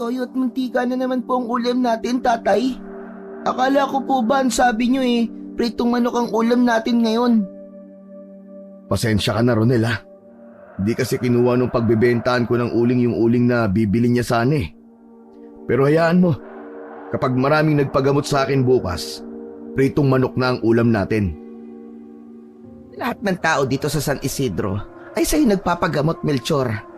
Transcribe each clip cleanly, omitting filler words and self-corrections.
Toyo at mantika na naman po ang ulam natin, tatay. Akala ko po ba ang sabi niyo pritong manok ang ulam natin ngayon. Pasensya ka na, Ronel, ha. Di kasi kinuha nung pagbebentahan ko ng uling yung uling na bibili niya sana eh. Pero hayaan mo, kapag maraming nagpagamot sa akin bukas, pritong manok na ang ulam natin. Lahat ng tao dito sa San Isidro ay sa'yo nagpapagamot, Melchor.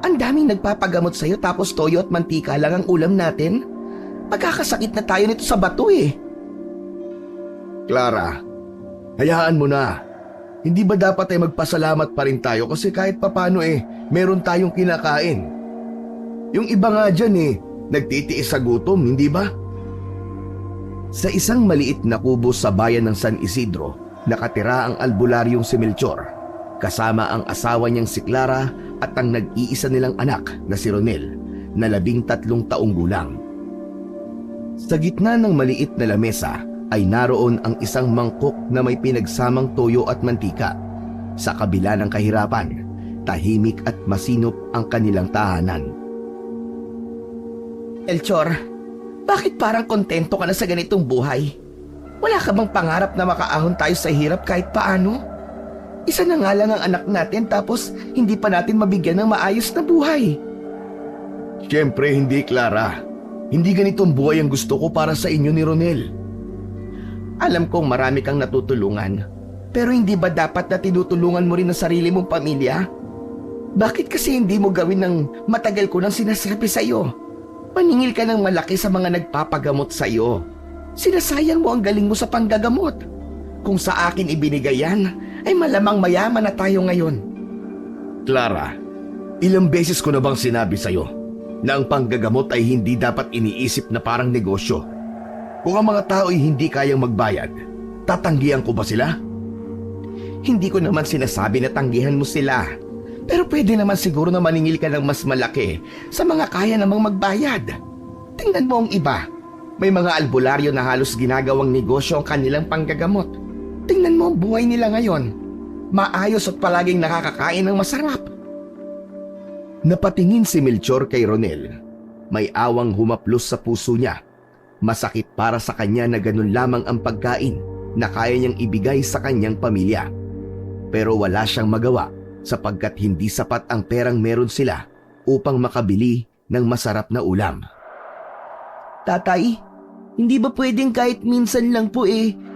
Ang daming nagpapagamot sa'yo tapos toyo at mantika lang ang ulam natin. Magkakasakit na tayo nito sa bato eh. Clara, hayaan mo na. Hindi ba dapat ay magpasalamat pa rin tayo kasi kahit papano meron tayong kinakain. Yung iba nga dyan nagtitiis sa gutom, hindi ba? Sa isang maliit na kubo sa bayan ng San Isidro, nakatira ang albularyong si Melchor, kasama ang asawa niyang si Clara at ang nag-iisa nilang anak na si Ronel, na 13 taong gulang. Sa gitna ng maliit na lamesa ay naroon ang isang mangkok na may pinagsamang toyo at mantika. Sa kabila ng kahirapan, tahimik at masinop ang kanilang tahanan. Melchor, bakit parang kontento ka na sa ganitong buhay? Wala ka bang pangarap na makaahon tayo sa hirap kahit paano? Isa na nga lang ang anak natin tapos hindi pa natin mabigyan ng maayos na buhay. Siyempre hindi, Clara. Hindi ganitong buhay ang gusto ko para sa inyo ni Ronel. Alam kong marami kang natutulungan, pero hindi ba dapat na tinutulungan mo rin ang sarili mong pamilya? Bakit kasi hindi mo gawin ng matagal ko nang sinasabi sa'yo? Maningil ka ng malaki sa mga nagpapagamot sa'yo. Sinasayang mo ang galing mo sa panggagamot. Kung sa akin ibinigay yan, ay malamang mayaman na tayo ngayon. Clara, ilang beses ko na bang sinabi sa'yo na ang panggagamot ay hindi dapat iniisip na parang negosyo? Kung ang mga tao ay hindi kayang magbayad, tatanggihan ko ba sila? Hindi ko naman sinasabi na tanggihan mo sila. Pero pwede naman siguro na maningil ka ng mas malaki sa mga kaya namang magbayad. Tingnan mo ang iba. May mga albularyo na halos ginagawang negosyo ang kanilang panggagamot. Tingnan mo ang buhay nila ngayon. Maayos at palaging nakakakain ng masarap. Napatingin si Melchor kay Ronel. May awang humaplos sa puso niya. Masakit para sa kanya na ganun lamang ang pagkain na kaya niyang ibigay sa kanyang pamilya. Pero wala siyang magawa sapagkat hindi sapat ang perang meron sila upang makabili ng masarap na ulam. Tatay, hindi ba pwedeng kahit minsan lang po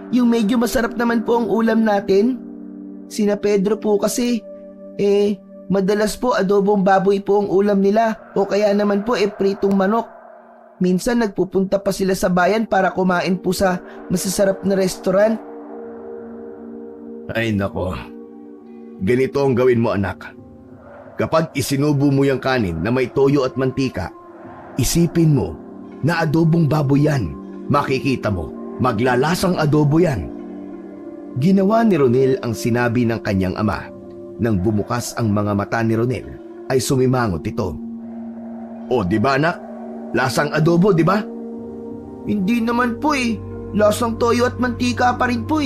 yung medyo masarap naman po ang ulam natin? Sina Pedro po kasi, madalas po adobong baboy po ang ulam nila o kaya naman po pritong manok. Minsan nagpupunta pa sila sa bayan para kumain po sa masasarap na restaurant. Ay nako, ganito ang gawin mo anak. Kapag isinubo mo yung kanin na may toyo at mantika, isipin mo na adobong baboy yan. Makikita mo, maglalasang adobo yan. Ginawa ni Ronel ang sinabi ng kanyang ama. Nang bumukas ang mga mata ni Ronel, ay sumimangot ito. O di ba anak? Lasang adobo, di ba? Hindi naman po Lasang toyo at mantika pa rin po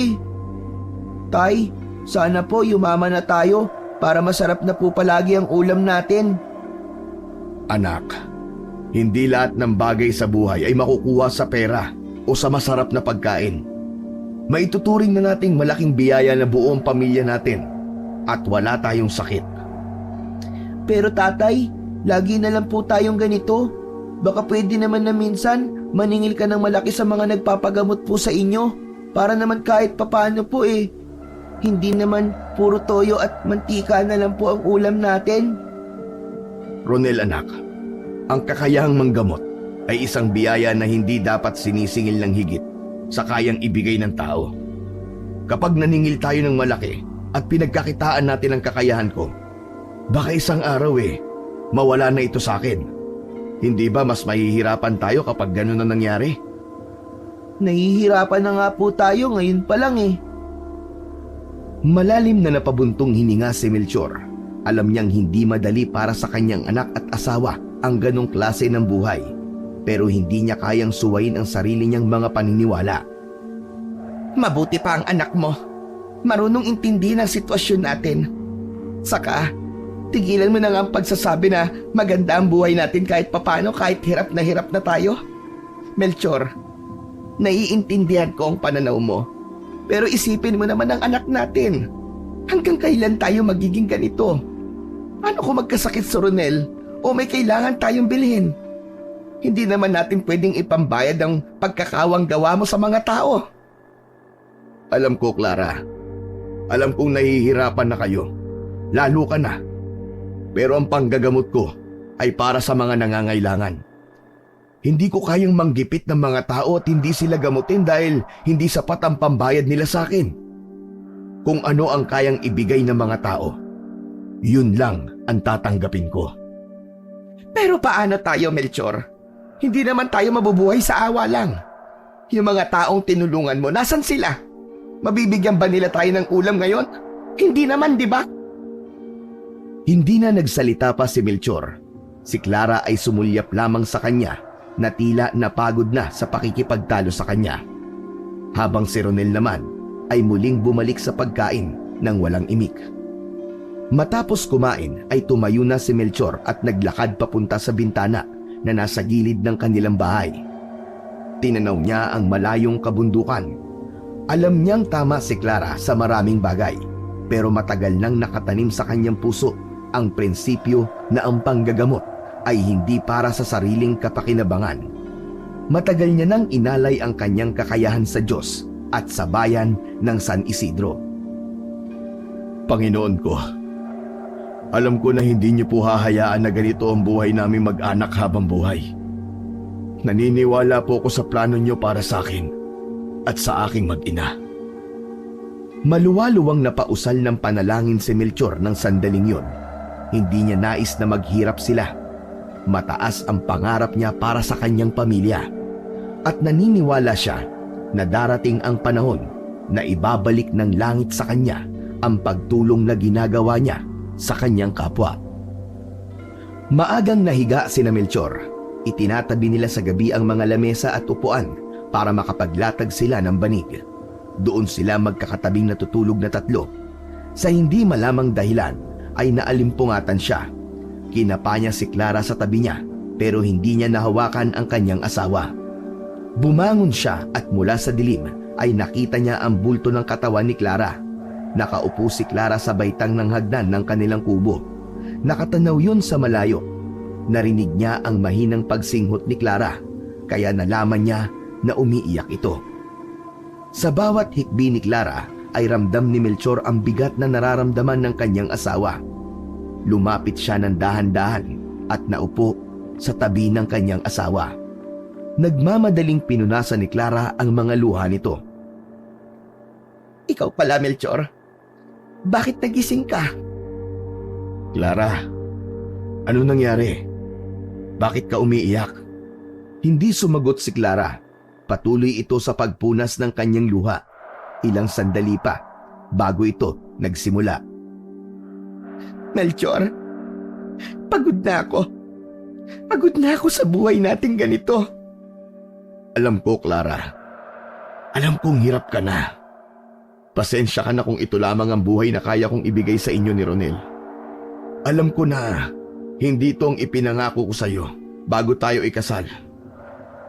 Tay, sana po yumaman na tayo para masarap na po palagi ang ulam natin. Anak, hindi lahat ng bagay sa buhay ay makukuha sa pera o sa masarap na pagkain. Maituturing na nating malaking biyaya na buo ang pamilya natin at wala tayong sakit. Pero tatay, lagi na lang po tayong ganito. Baka pwede naman na minsan maningil ka ng malaki sa mga nagpapagamot po sa inyo para naman kahit papaano po hindi naman puro toyo at mantika na lang po ang ulam natin. Ronel anak, ang kakayahang manggamot ay isang biyaya na hindi dapat sinisingil ng higit sa kayang ibigay ng tao. Kapag naningil tayo ng malaki at pinagkakitaan natin ang kakayahan ko, baka isang araw mawala na ito sa akin. Hindi ba mas mahihirapan tayo kapag gano'n na nangyari? Nahihirapan na nga po tayo ngayon pa lang Malalim na napabuntong hininga si Melchor. Alam niyang hindi madali para sa kanyang anak at asawa ang ganong klase ng buhay. Pero hindi niya kayang suwayin ang sarili niyang mga paniniwala. Mabuti pa ang anak mo. Marunong intindihin ang sitwasyon natin. Saka, Tigilan mo na nga ang pagsasabi na maganda ang buhay natin kahit papano, kahit hirap na tayo. Melchor, naiintindihan ko ang pananaw mo. Pero isipin mo naman ang anak natin. Hanggang kailan tayo magiging ganito? Ano kung magkasakit si Ronel o may kailangan tayong bilhin? Hindi naman natin pwedeng ipambayad ang pagkakawang gawa mo sa mga tao. Alam ko, Clara. Alam kong nahihirapan na kayo. Lalo ka na. Pero ang panggagamot ko ay para sa mga nangangailangan. Hindi ko kayang manggipit ng mga tao at hindi sila gamutin dahil hindi sapat ang pambayad nila sa akin. Kung ano ang kayang ibigay ng mga tao, yun lang ang tatanggapin ko. Pero paano tayo, Melchor? Hindi naman tayo mabubuhay sa awa lang. Yung mga taong tinulungan mo, nasan sila? Mabibigyan ba nila tayo ng ulam ngayon? Hindi naman, di ba? Hindi na nagsalita pa si Melchor. Si Clara ay sumulyap lamang sa kanya na tila napagod na sa pakikipagtalo sa kanya. Habang si Ronel naman ay muling bumalik sa pagkain ng walang imik. Matapos kumain ay tumayo na si Melchor at naglakad papunta sa bintana na nasa gilid ng kanilang bahay. Tinanaw niya ang malayong kabundukan. Alam niyang tama si Clara sa maraming bagay, pero matagal nang nakatanim sa kanyang puso ang prinsipyo na ang panggagamot ay hindi para sa sariling kapakinabangan. Matagal niya nang inalay ang kanyang kakayahan sa Diyos at sa bayan ng San Isidro. Panginoon ko, alam ko na hindi niyo po hahayaan na ganito ang buhay namin mag-anak habang buhay. Naniniwala po ako sa plano niyo para sa akin at sa aking mag-ina. Maluwaluwang napausal ng panalangin si Melchor ng sandaling yun. Hindi niya nais na maghirap sila. Mataas ang pangarap niya para sa kanyang pamilya. At naniniwala siya na darating ang panahon na ibabalik ng langit sa kanya ang pagtulong na ginagawa niya sa kanyang kapwa. Maagang nahiga sina Melchor. Itinatabi nila sa gabi ang mga lamesa at upuan para makapaglatag sila ng banig. Doon sila magkakatabing natutulog na tatlo. Sa hindi malamang dahilan ay naalimpungatan siya. Kinapa niya si Clara sa tabi niya pero hindi niya nahawakan ang kanyang asawa. Bumangon siya at mula sa dilim ay nakita niya ang bulto ng katawan ni Clara. Nakaupo si Clara sa baitang ng hagdan ng kanilang kubo. Nakatanaw yun sa malayo. Narinig niya ang mahinang pagsinghot ni Clara, kaya nalaman niya na umiiyak ito. Sa bawat hikbi ni Clara ay ramdam ni Melchor ang bigat na nararamdaman ng kanyang asawa. Lumapit siya ng dahan-dahan at naupo sa tabi ng kanyang asawa. Nagmamadaling pinunasan ni Clara ang mga luha nito. Ikaw pala, Melchor. Bakit nagising ka? Clara, ano nangyari? Bakit ka umiiyak? Hindi sumagot si Clara. Patuloy ito sa pagpunas ng kanyang luha. Ilang sandali pa bago ito nagsimula. Melchor, pagod na ako. Pagod na ako sa buhay nating ganito. Alam ko, Clara. Alam kong hirap ka na. Pasensya ka na kung ito lamang ang buhay na kaya kong ibigay sa inyo ni Ronel. Alam ko na hindi ito ang ipinangako ko sa iyo bago tayo ikasal.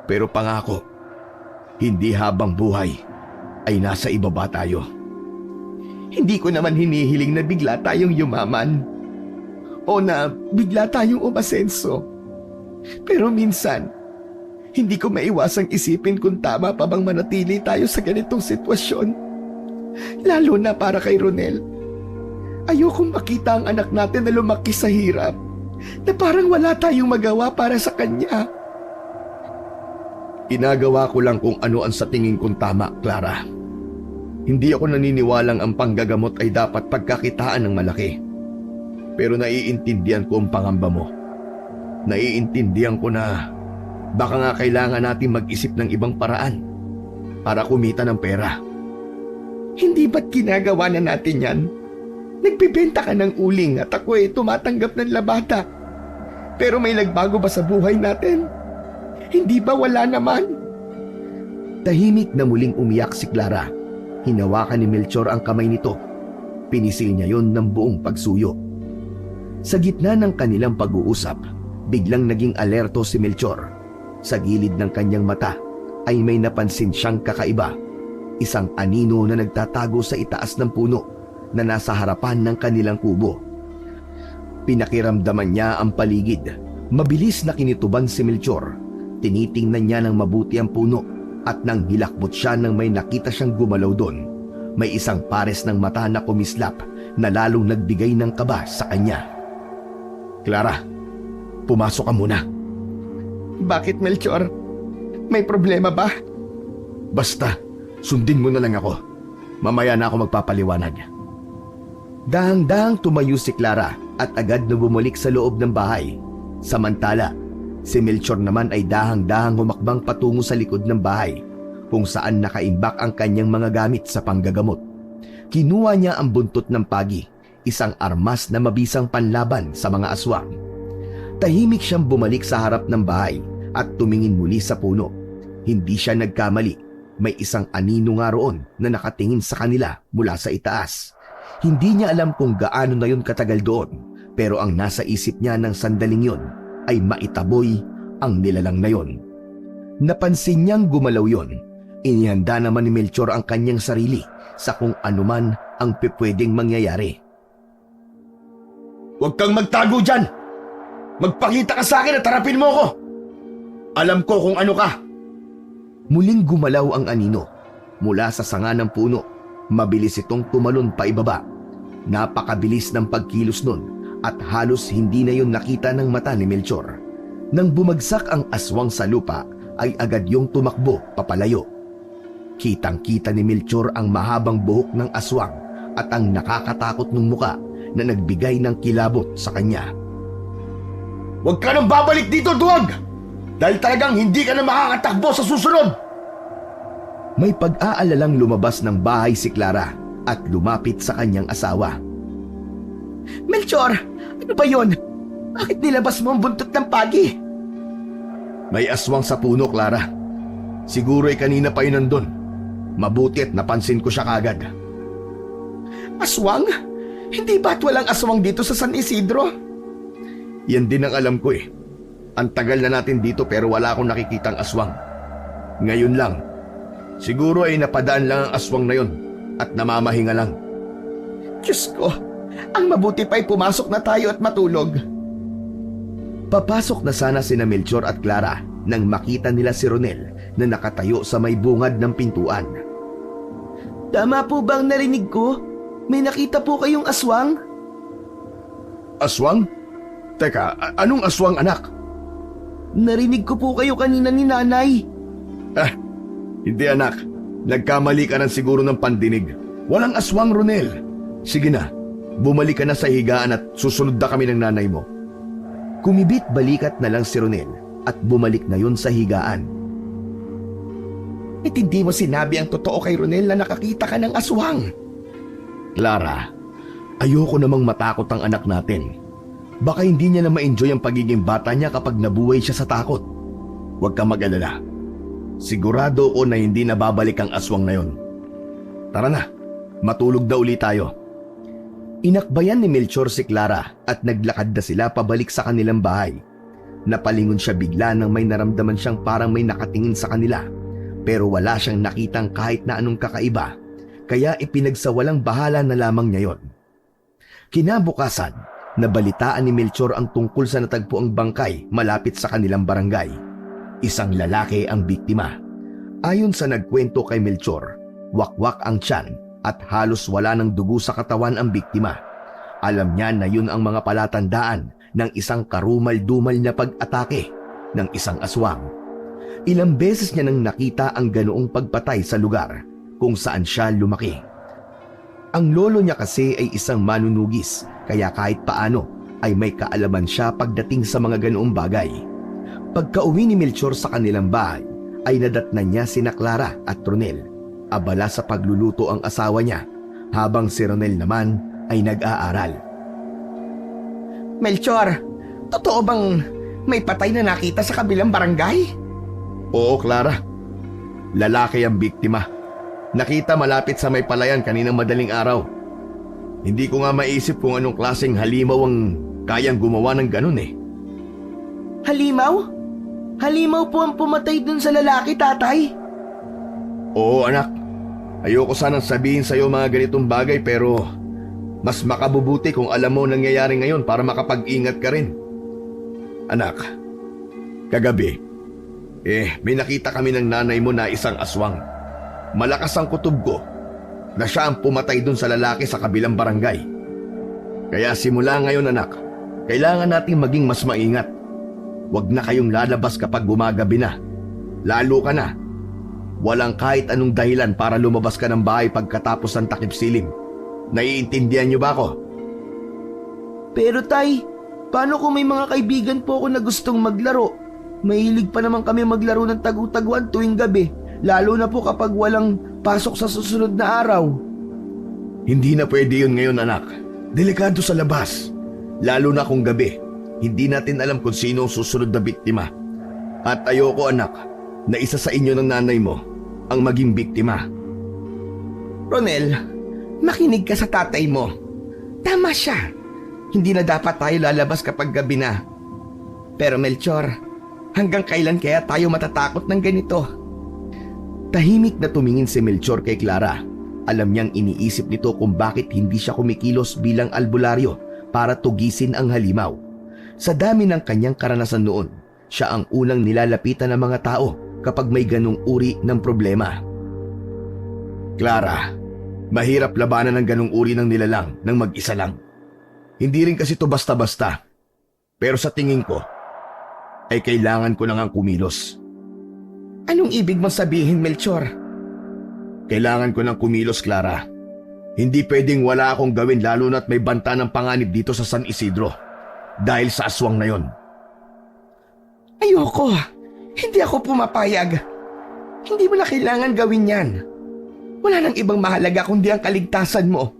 Pero pangako, hindi habang buhay ay nasa ibaba tayo. Hindi ko naman hinihiling na bigla tayong yumaman o na bigla tayong umasenso. Pero minsan, hindi ko maiwasang isipin kung tama pa bang manatili tayo sa ganitong sitwasyon. Lalo na para kay Ronel. Ayokong makita ang anak natin na lumaki sa hirap, na parang wala tayong magawa para sa kanya. Ginagawa ko lang kung ano ang sa tingin kong tama, Clara. Hindi ako naniniwalang ang panggagamot ay dapat pagkakitaan ng malaki. Pero naiintindihan ko ang pangamba mo. Naiintindihan ko na baka nga kailangan natin mag-isip ng ibang paraan para kumita ng pera. Hindi ba't ginagawa na natin yan? Nagbibenta ka ng uling at ako tumatanggap ng labada. Pero may nagbago ba sa buhay natin? Hindi ba wala naman? Tahimik na muling umiyak si Clara. Hinawakan ni Melchor ang kamay nito. Pinisil niya yon ng buong pagsuyo. Sa gitna ng kanilang pag-uusap, biglang naging alerto si Melchor. Sa gilid ng kanyang mata ay may napansin siyang kakaiba. Isang anino na nagtatago sa itaas ng puno na nasa harapan ng kanilang kubo. Pinakiramdaman niya ang paligid. Mabilis na kinituban si Melchor. Tinitingnan niya ng mabuti ang puno at nang hilakbot siya nang may nakita siyang gumalaw doon. May isang pares ng mata na kumislap na lalong nagbigay ng kaba sa kanya. Clara, pumasok ka muna. Bakit, Melchor? May problema ba? Basta, sundin mo na lang ako. Mamaya na ako magpapaliwanag. Dahang-dahang tumayo si Clara at agad na bumalik sa loob ng bahay. Samantala, si Melchor naman ay dahang-dahang humakbang patungo sa likod ng bahay kung saan nakaimbak ang kanyang mga gamit sa panggagamot. Kinuha niya ang buntot ng pagi, isang armas na mabisang panlaban sa mga aswang. Tahimik siyang bumalik sa harap ng bahay at tumingin muli sa puno. Hindi siya nagkamali. May isang anino nga roon na nakatingin sa kanila mula sa itaas. Hindi niya alam kung gaano na yun katagal doon, pero ang nasa isip niya ng sandaling yun ay maitaboy ang nilalang na yun. Napansin niyang gumalaw yun. Inihanda naman ni Melchor ang kanyang sarili sa kung anuman ang pwedeng mangyayari. Huwag kang magtago dyan! Magpakita ka sa akin at harapin mo ako! Alam ko kung ano ka! Muling gumalaw ang anino. Mula sa sanga ng puno, mabilis itong tumalon pa ibaba. Napakabilis ng pagkilos nun at halos hindi na yun nakita ng mata ni Melchor. Nang bumagsak ang aswang sa lupa, ay agad yung tumakbo papalayo. Kitang-kita ni Melchor ang mahabang buhok ng aswang at ang nakakatakot ng muka na nagbigay ng kilabot sa kanya. Huwag ka nang babalik dito, duwag! Dahil talagang hindi ka na makakatakbo sa susunod! May pag-aalalang lumabas ng bahay si Clara at lumapit sa kanyang asawa. Melchor, ano ba yun? Bakit nilabas mo ang buntot ng pagi? May aswang sa puno, Clara. Siguro'y kanina pa yun nandun. Mabuti at napansin ko siya kagad. Aswang? Hindi ba't walang aswang dito sa San Isidro? Yan din ang alam ko eh. Ang tagal na natin dito pero wala akong nakikitang aswang. Ngayon lang. Siguro ay napadaan lang ang aswang na yun at namamahinga lang. Diyos ko, ang mabuti pa'y pumasok na tayo at matulog. Papasok na sana sina Melchor at Clara nang makita nila si Ronel na nakatayo sa may bungad ng pintuan. Tama po bang narinig ko? May nakita po kayong aswang? Aswang? Teka, anong aswang, anak? Narinig ko po kayo kanina ni nanay. Hindi anak. Nagkamali ka ng siguro ng pandinig. Walang aswang, Ronel. Sige na, bumalik ka na sa higaan at susunod na kami ng nanay mo. Kumibit balikat na lang si Ronel at bumalik na yun sa higaan. At hindi mo sinabi ang totoo kay Ronel na nakakita ka ng aswang. Clara, ayoko namang matakot ang anak natin. Baka hindi niya na ma-enjoy ang pagiging bata niya kapag nabuhay siya sa takot. Huwag kang mag-alala. Sigurado ko na hindi na babalik ang aswang na yon. Tara na, matulog na uli tayo. Inakbayan ni Melchor si Clara at naglakad na sila pabalik sa kanilang bahay. Napalingon siya bigla nang may naramdaman siyang parang may nakatingin sa kanila. Pero wala siyang nakitang kahit na anong kakaiba, kaya ipinagsawalang bahala na lamang niya yon. Kinabukasan, nabalitaan ni Melchor ang tungkol sa natagpuang bangkay malapit sa kanilang barangay. Isang lalaki ang biktima. Ayon sa nagkwento kay Melchor, wakwak ang tiyan at halos wala ng dugo sa katawan ang biktima. Alam niya na yun ang mga palatandaan ng isang karumal-dumal na pag-atake ng isang aswang. Ilang beses niya nang nakita ang ganoong pagpatay sa lugar kung saan siya lumaki. Ang lolo niya kasi ay isang manunugis, kaya kahit paano ay may kaalaman siya pagdating sa mga ganoong bagay. Pagka-uwi ni Melchor sa kanilang bahay, ay nadatnan niya sina Clara at Ronel. Abala sa pagluluto ang asawa niya, habang si Ronel naman ay nag-aaral. Melchor, totoo bang may patay na nakita sa kabilang barangay? Oo, Clara. Lalaki ang biktima. Nakita malapit sa may palayan kaninang madaling araw. Hindi ko nga maisip kung anong klaseng halimaw ang kayang gumawa ng ganun eh. Halimaw? Halimaw po ang pumatay dun sa lalaki, tatay. Oo anak, ayoko sanang sabihin sa'yo mga ganitong bagay pero mas makabubuti kung alam mo nangyayari ngayon para makapag-ingat ka rin. Anak, kagabi, may nakita kami ng nanay mo na isang aswang. Malakas ang kutob ko na siya ang pumatay dun sa lalaki sa kabilang barangay. Kaya simula ngayon anak, kailangan nating maging mas maingat. Huwag na kayong lalabas kapag gumagabi na. Lalo ka na. Walang kahit anong dahilan para lumabas ka ng bahay pagkatapos ng takip silim. Naiintindihan niyo ba ako? Pero tay, paano kung may mga kaibigan po ako na gustong maglaro? Mahilig pa naman kami maglaro ng tagu-taguan tuwing gabi, lalo na po kapag walang pasok sa susunod na araw. Hindi na pwede yun ngayon anak. Delikado sa labas. Lalo na kung gabi. Hindi natin alam kung sino ang susunod na biktima. At ayoko anak, na isa sa inyo ng nanay mo ang maging biktima. Ronel, makinig ka sa tatay mo. Tama siya. Hindi na dapat tayo lalabas kapag gabi na. Pero Melchor, hanggang kailan kaya tayo matatakot ng ganito? Tahimik na tumingin si Melchor kay Clara. Alam niyang iniisip nito kung bakit hindi siya kumikilos bilang albularyo para tugisin ang halimaw. Sa dami ng kanyang karanasan noon, siya ang unang nilalapitan ng mga tao kapag may ganong uri ng problema. Clara, mahirap labanan ng ganong uri ng nilalang ng mag-isa lang. Hindi rin kasi to basta-basta. Pero sa tingin ko, ay kailangan ko na ngang kumilos. Anong ibig mong sabihin, Melchor? Kailangan ko ng kumilos, Clara. Hindi pwedeng wala akong gawin lalo na't may banta ng panganib dito sa San Isidro. Dahil sa aswang na yon. Ayoko. Hindi ako pumapayag. Hindi mo na kailangan gawin yan. Wala nang ibang mahalaga kundi ang kaligtasan mo.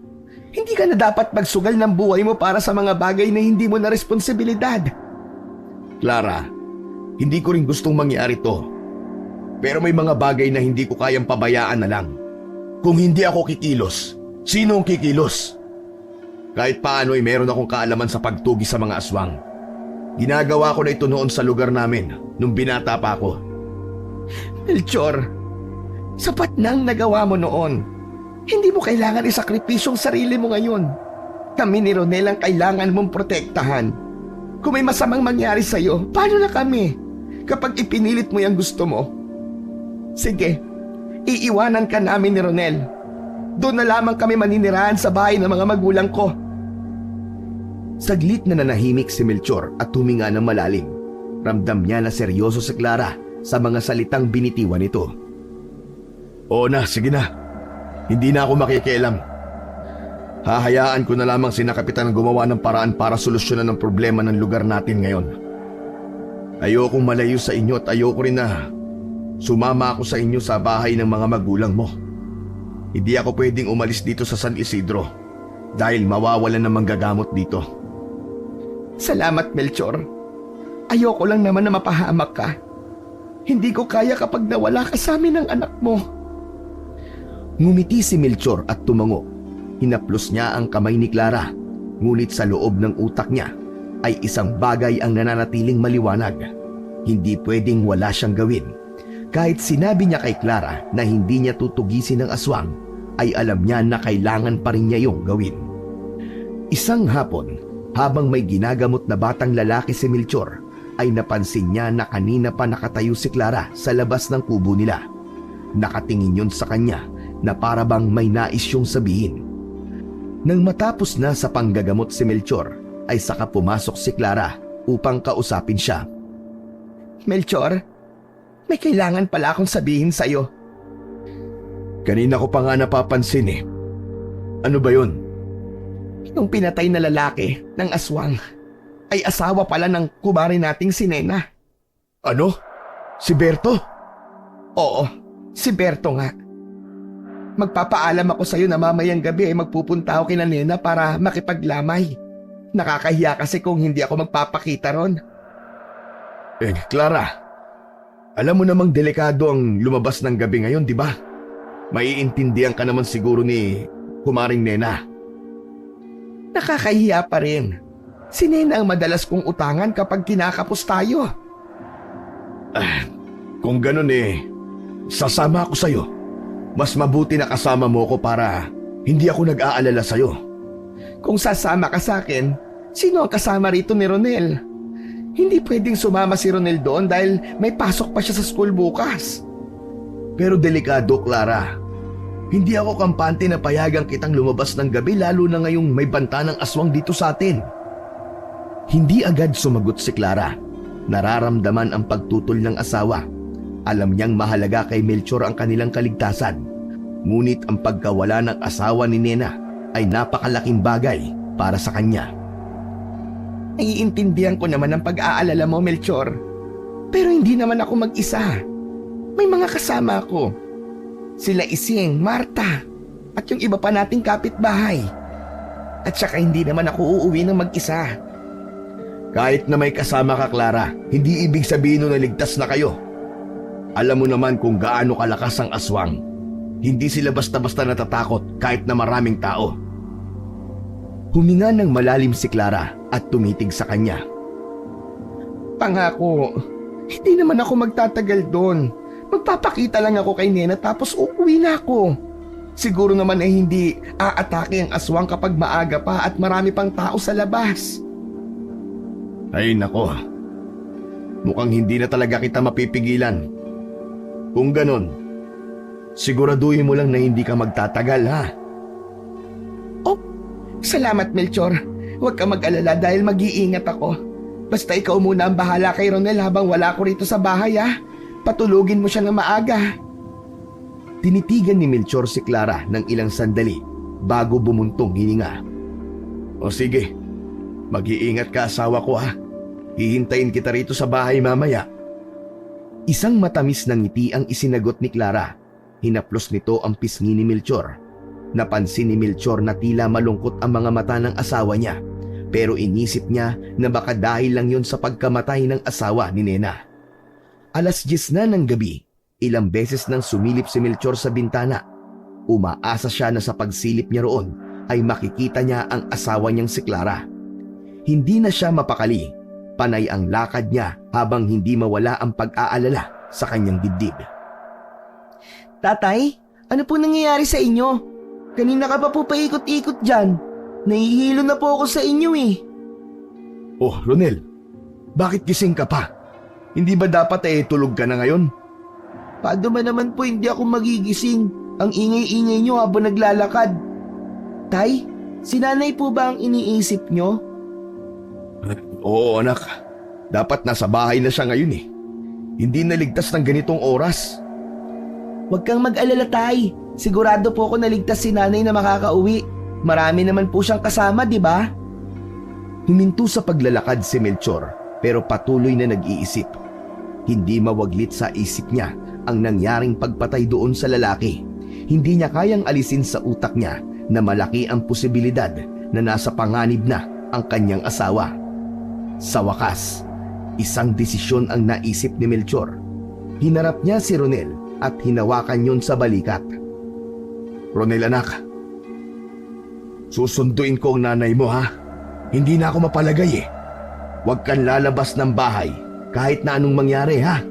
Hindi ka na dapat magsugal ng buhay mo para sa mga bagay na hindi mo na responsibilidad. Clara, hindi ko rin gustong mangyari to. Pero may mga bagay na hindi ko kayang pabayaan na lang. Kung hindi ako kikilos, sino ang kikilos? Kahit paano ay meron akong kaalaman sa pagtugi sa mga aswang. Ginagawa ko na ito noon sa lugar namin nung binata pa ako. Melchor, sapat na ang nagawa mo noon. Hindi mo kailangan isakripisyong sarili mo ngayon. Kami ni Ronel ang kailangan mong protektahan. Kung may masamang mangyari sa'yo, paano na kami? Kapag ipinilit mo yung gusto mo. Sige, iiwanan ka namin ni Ronel. Doon na lamang kami maninirahan sa bahay ng mga magulang ko. Saglit na nanahimik si Melchor at huminga ng malalim. Ramdam niya na seryoso si Clara sa mga salitang binitiwan nito. Oo na, sige na. Hindi na ako makikialam. Hahayaan ko na lamang sina Kapitan ang gumawa ng paraan para solusyonan ang problema ng lugar natin ngayon. Ayokong malayo sa inyo at ayoko rin na sumama ako sa inyo sa bahay ng mga magulang mo. Hindi ako pwedeng umalis dito sa San Isidro dahil mawawalan ng manggagamot dito. Salamat, Melchor. Ayoko lang naman na mapahamak ka. Hindi ko kaya kapag nawala ka sa amin ng anak mo. Ngumiti si Melchor at tumango. Hinaplos niya ang kamay ni Clara, ngunit sa loob ng utak niya ay isang bagay ang nananatiling maliwanag. Hindi pwedeng wala siyang gawin. Kahit sinabi niya kay Clara na hindi niya tutugisin ang aswang, ay alam niya na kailangan pa rin niya yung gawin. Isang hapon, habang may ginagamot na batang lalaki si Melchor, ay napansin niya na kanina pa nakatayo si Clara sa labas ng kubo nila. Nakatingin yun sa kanya na para bang may nais siyang sabihin. Nang matapos na sa panggagamot si Melchor, ay saka pumasok si Clara upang kausapin siya. Melchor, may kailangan pala akong sabihin sa'yo. Kanina ko pa nga napapansin eh. Ano ba yun? Yung pinatay na lalaki ng aswang ay asawa pala ng kumare nating si Nena. Ano? Si Berto? Oo, si Berto nga. Magpapaalam ako sa'yo na mamayang gabi ay magpupunta ako kina Nena para makipaglamay. Nakakahiya kasi kung hindi ako magpapakita ron. Clara, alam mo namang delikado ang lumabas ng gabi ngayon, di ba? Maiintindihan ka naman siguro ni Kumaring Nena. Nakakahiya pa rin. Si Nena ang madalas kong utangan kapag kinakapos tayo. Kung ganun sasama ako sa'yo. Mas mabuti na kasama mo ko para hindi ako nag-aalala sa'yo. Kung sasama ka sa akin, sino ang kasama rito ni Ronel? Hindi pwedeng sumama si Ronel doon dahil may pasok pa siya sa school bukas. Pero delikado, Clara. Hindi ako kampante na payagang kitang lumabas ng gabi lalo na ngayong may banta ng aswang dito sa atin. Hindi agad sumagot si Clara. Nararamdaman ang pagtutol ng asawa. Alam niyang mahalaga kay Melchor ang kanilang kaligtasan. Ngunit ang pagkawala ng asawa ni Nena ay napakalaking bagay para sa kanya. Naiintindihan ko naman ang pag-aalala mo, Melchor. Pero hindi naman ako mag-isa. May mga kasama ako. Sila Ising, Marta, at yung iba pa nating kapitbahay. At saka hindi naman ako uuwi ng mag-isa. Kahit na may kasama ka, Clara, hindi ibig sabihin na ligtas na kayo. Alam mo naman kung gaano kalakas ang aswang. Hindi sila basta-basta natatakot kahit na maraming tao. Huminga ng malalim si Clara at tumitig sa kanya. Pangako, hindi naman ako magtatagal doon. Magpapakita lang ako kay Nena tapos uuwi na ako. Siguro naman hindi aatake ang aswang kapag maaga pa at marami pang tao sa labas. Ay nako, mukhang hindi na talaga kita mapipigilan. Kung ganon, siguraduhin mo lang na hindi ka magtatagal, ha? Oh, salamat Melchor. Huwag ka mag-alala dahil mag-iingat ako. Basta ikaw muna ang bahala kay Ronel habang wala ko rito sa bahay, ha? Patulugin mo siya ng maaga. Tinitigan ni Melchor si Clara ng ilang sandali bago bumuntong hininga. O sige, mag-iingat ka asawa ko, ha? Hihintayin kita rito sa bahay mamaya. Isang matamis na ngiti ang isinagot ni Clara. Hinaplos nito ang pisngi ni Melchor. Napansin ni Melchor na tila malungkot ang mga mata ng asawa niya. Pero inisip niya na baka dahil lang yun sa pagkamatay ng asawa ni Nena. 10:00 na ng gabi, ilang beses nang sumilip si Melchor sa bintana. Umaasa siya na sa pagsilip niya roon ay makikita niya ang asawa niyang si Clara. Hindi na siya mapakali. Panay ang lakad niya habang hindi mawala ang pag-aalala sa kanyang dibdib. Tatay, ano po nangyayari sa inyo? Kanina ka pa po paikot-ikot dyan. Nahihilo na po ako sa inyo eh. Oh, Ronel, bakit gising ka pa? Hindi ba dapat tulog ka na ngayon? Paano ba naman po hindi ako magigising? Ang ingay-ingay nyo habang naglalakad. Tay, si nanay po ba ang iniisip nyo? Oo anak, dapat nasa bahay na siya ngayon eh. Hindi naligtas ng ganitong oras. Huwag kang mag-alala tay. Sigurado po ako naligtas si nanay na makakauwi. Marami naman po siyang kasama, di ba? Huminto sa paglalakad si Melchor pero patuloy na nag-iisip. Hindi mawaglit sa isip niya ang nangyaring pagpatay doon sa lalaki. Hindi niya kayang alisin sa utak niya na malaki ang posibilidad na nasa panganib na ang kanyang asawa. Sa wakas, isang desisyon ang naisip ni Melchor. Hinarap niya si Ronel at hinawakan yon sa balikat. Ronel anak, susunduin ko ang nanay mo ha. Hindi na ako mapalagay eh. Huwag kang lalabas ng bahay kahit na anong mangyari ha.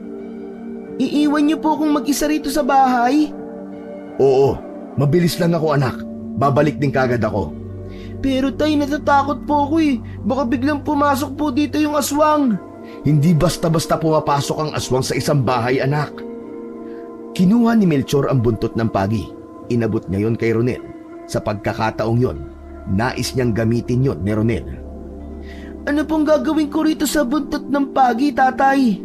Iiwan niyo po akong mag-isa rito sa bahay? Oo, mabilis lang ako anak. Babalik din kagad ako. Pero tay, natatakot po ako eh. Baka biglang pumasok po dito yung aswang. Hindi basta-basta pumapasok ang aswang sa isang bahay, anak. Kinuha ni Melchor ang buntot ng pagi. Inabot niya yon kay Ronel. Sa pagkakataong yon, nais niyang gamitin yon ni Ronel. Ano pong gagawin ko rito sa buntot ng pagi, tatay?